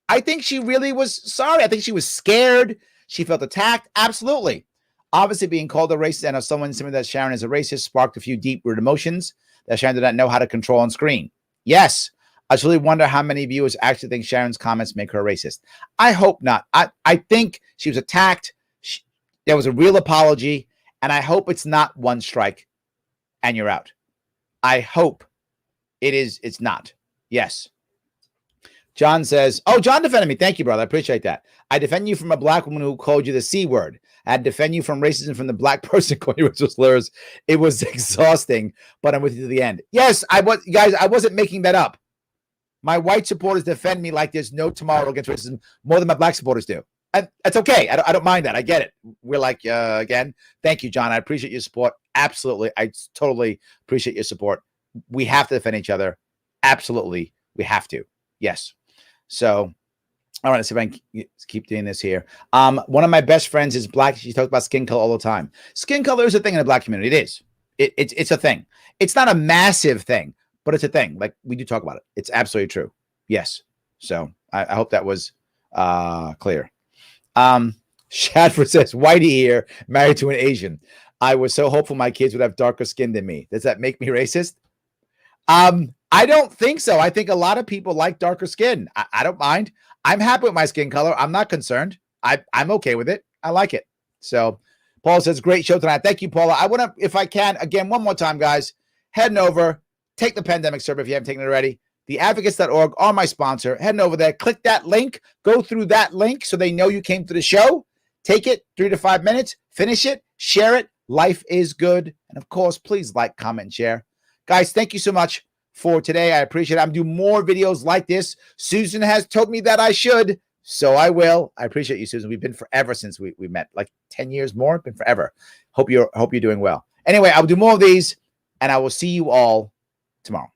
I think she really was sorry. I think she was scared. She felt attacked. Absolutely. Obviously, being called a racist and of someone saying that Sharon is a racist sparked a few deep-rooted emotions that Sharon did not know how to control on screen. Yes. I just really wonder how many viewers actually think Sharon's comments make her a racist. I hope not. I think she was attacked. There was a real apology, and I hope it's not one strike and you're out. I hope it's not. Yes. John says, oh, John defended me. Thank you, brother. I appreciate that. I defend you from a black woman who called you the C word. I defend you from racism from the black person calling you racist slurs. It was exhausting, but I'm with you to the end. Yes, guys, I wasn't making that up. My white supporters defend me like there's no tomorrow against racism more than my black supporters do. And that's okay. I don't mind that. I get it. We're like, again, thank you, John. I appreciate your support. Absolutely. I totally appreciate your support. We have to defend each other. Absolutely. We have to. Yes. So, all right, let's see if I can keep doing this here. One of my best friends is black. She talks about skin color all the time. Skin color is a thing in the black community. It is. It's a thing. It's not a massive thing, but it's a thing. Like, we do talk about it. It's absolutely true. Yes. So I hope that was clear. Shadford says, Whitey here, married to an Asian. I was so hopeful my kids would have darker skin than me. Does that make me racist? I don't think so. I think a lot of people like darker skin. I don't mind. I'm happy with my skin color. I'm not concerned. I'm okay with it. I like it. So Paul says, great show tonight. Thank you, Paula. I want to, if I can, again, one more time, guys, heading over, take the pandemic survey if you haven't taken it already. Theadvocates.org are my sponsor. Heading over there, click that link, go through that link so they know you came to the show. Take it 3 to 5 minutes, finish it, share it. Life is good. And of course, please like, comment, and share. Guys, thank you so much for today. I appreciate it. I'm doing more videos like this. Susan has told me that I should, so I will. I appreciate you, Susan. We've been forever since we met, like 10 years more. Been forever. Hope you're doing well. Anyway, I'll do more of these, and I will see you all tomorrow.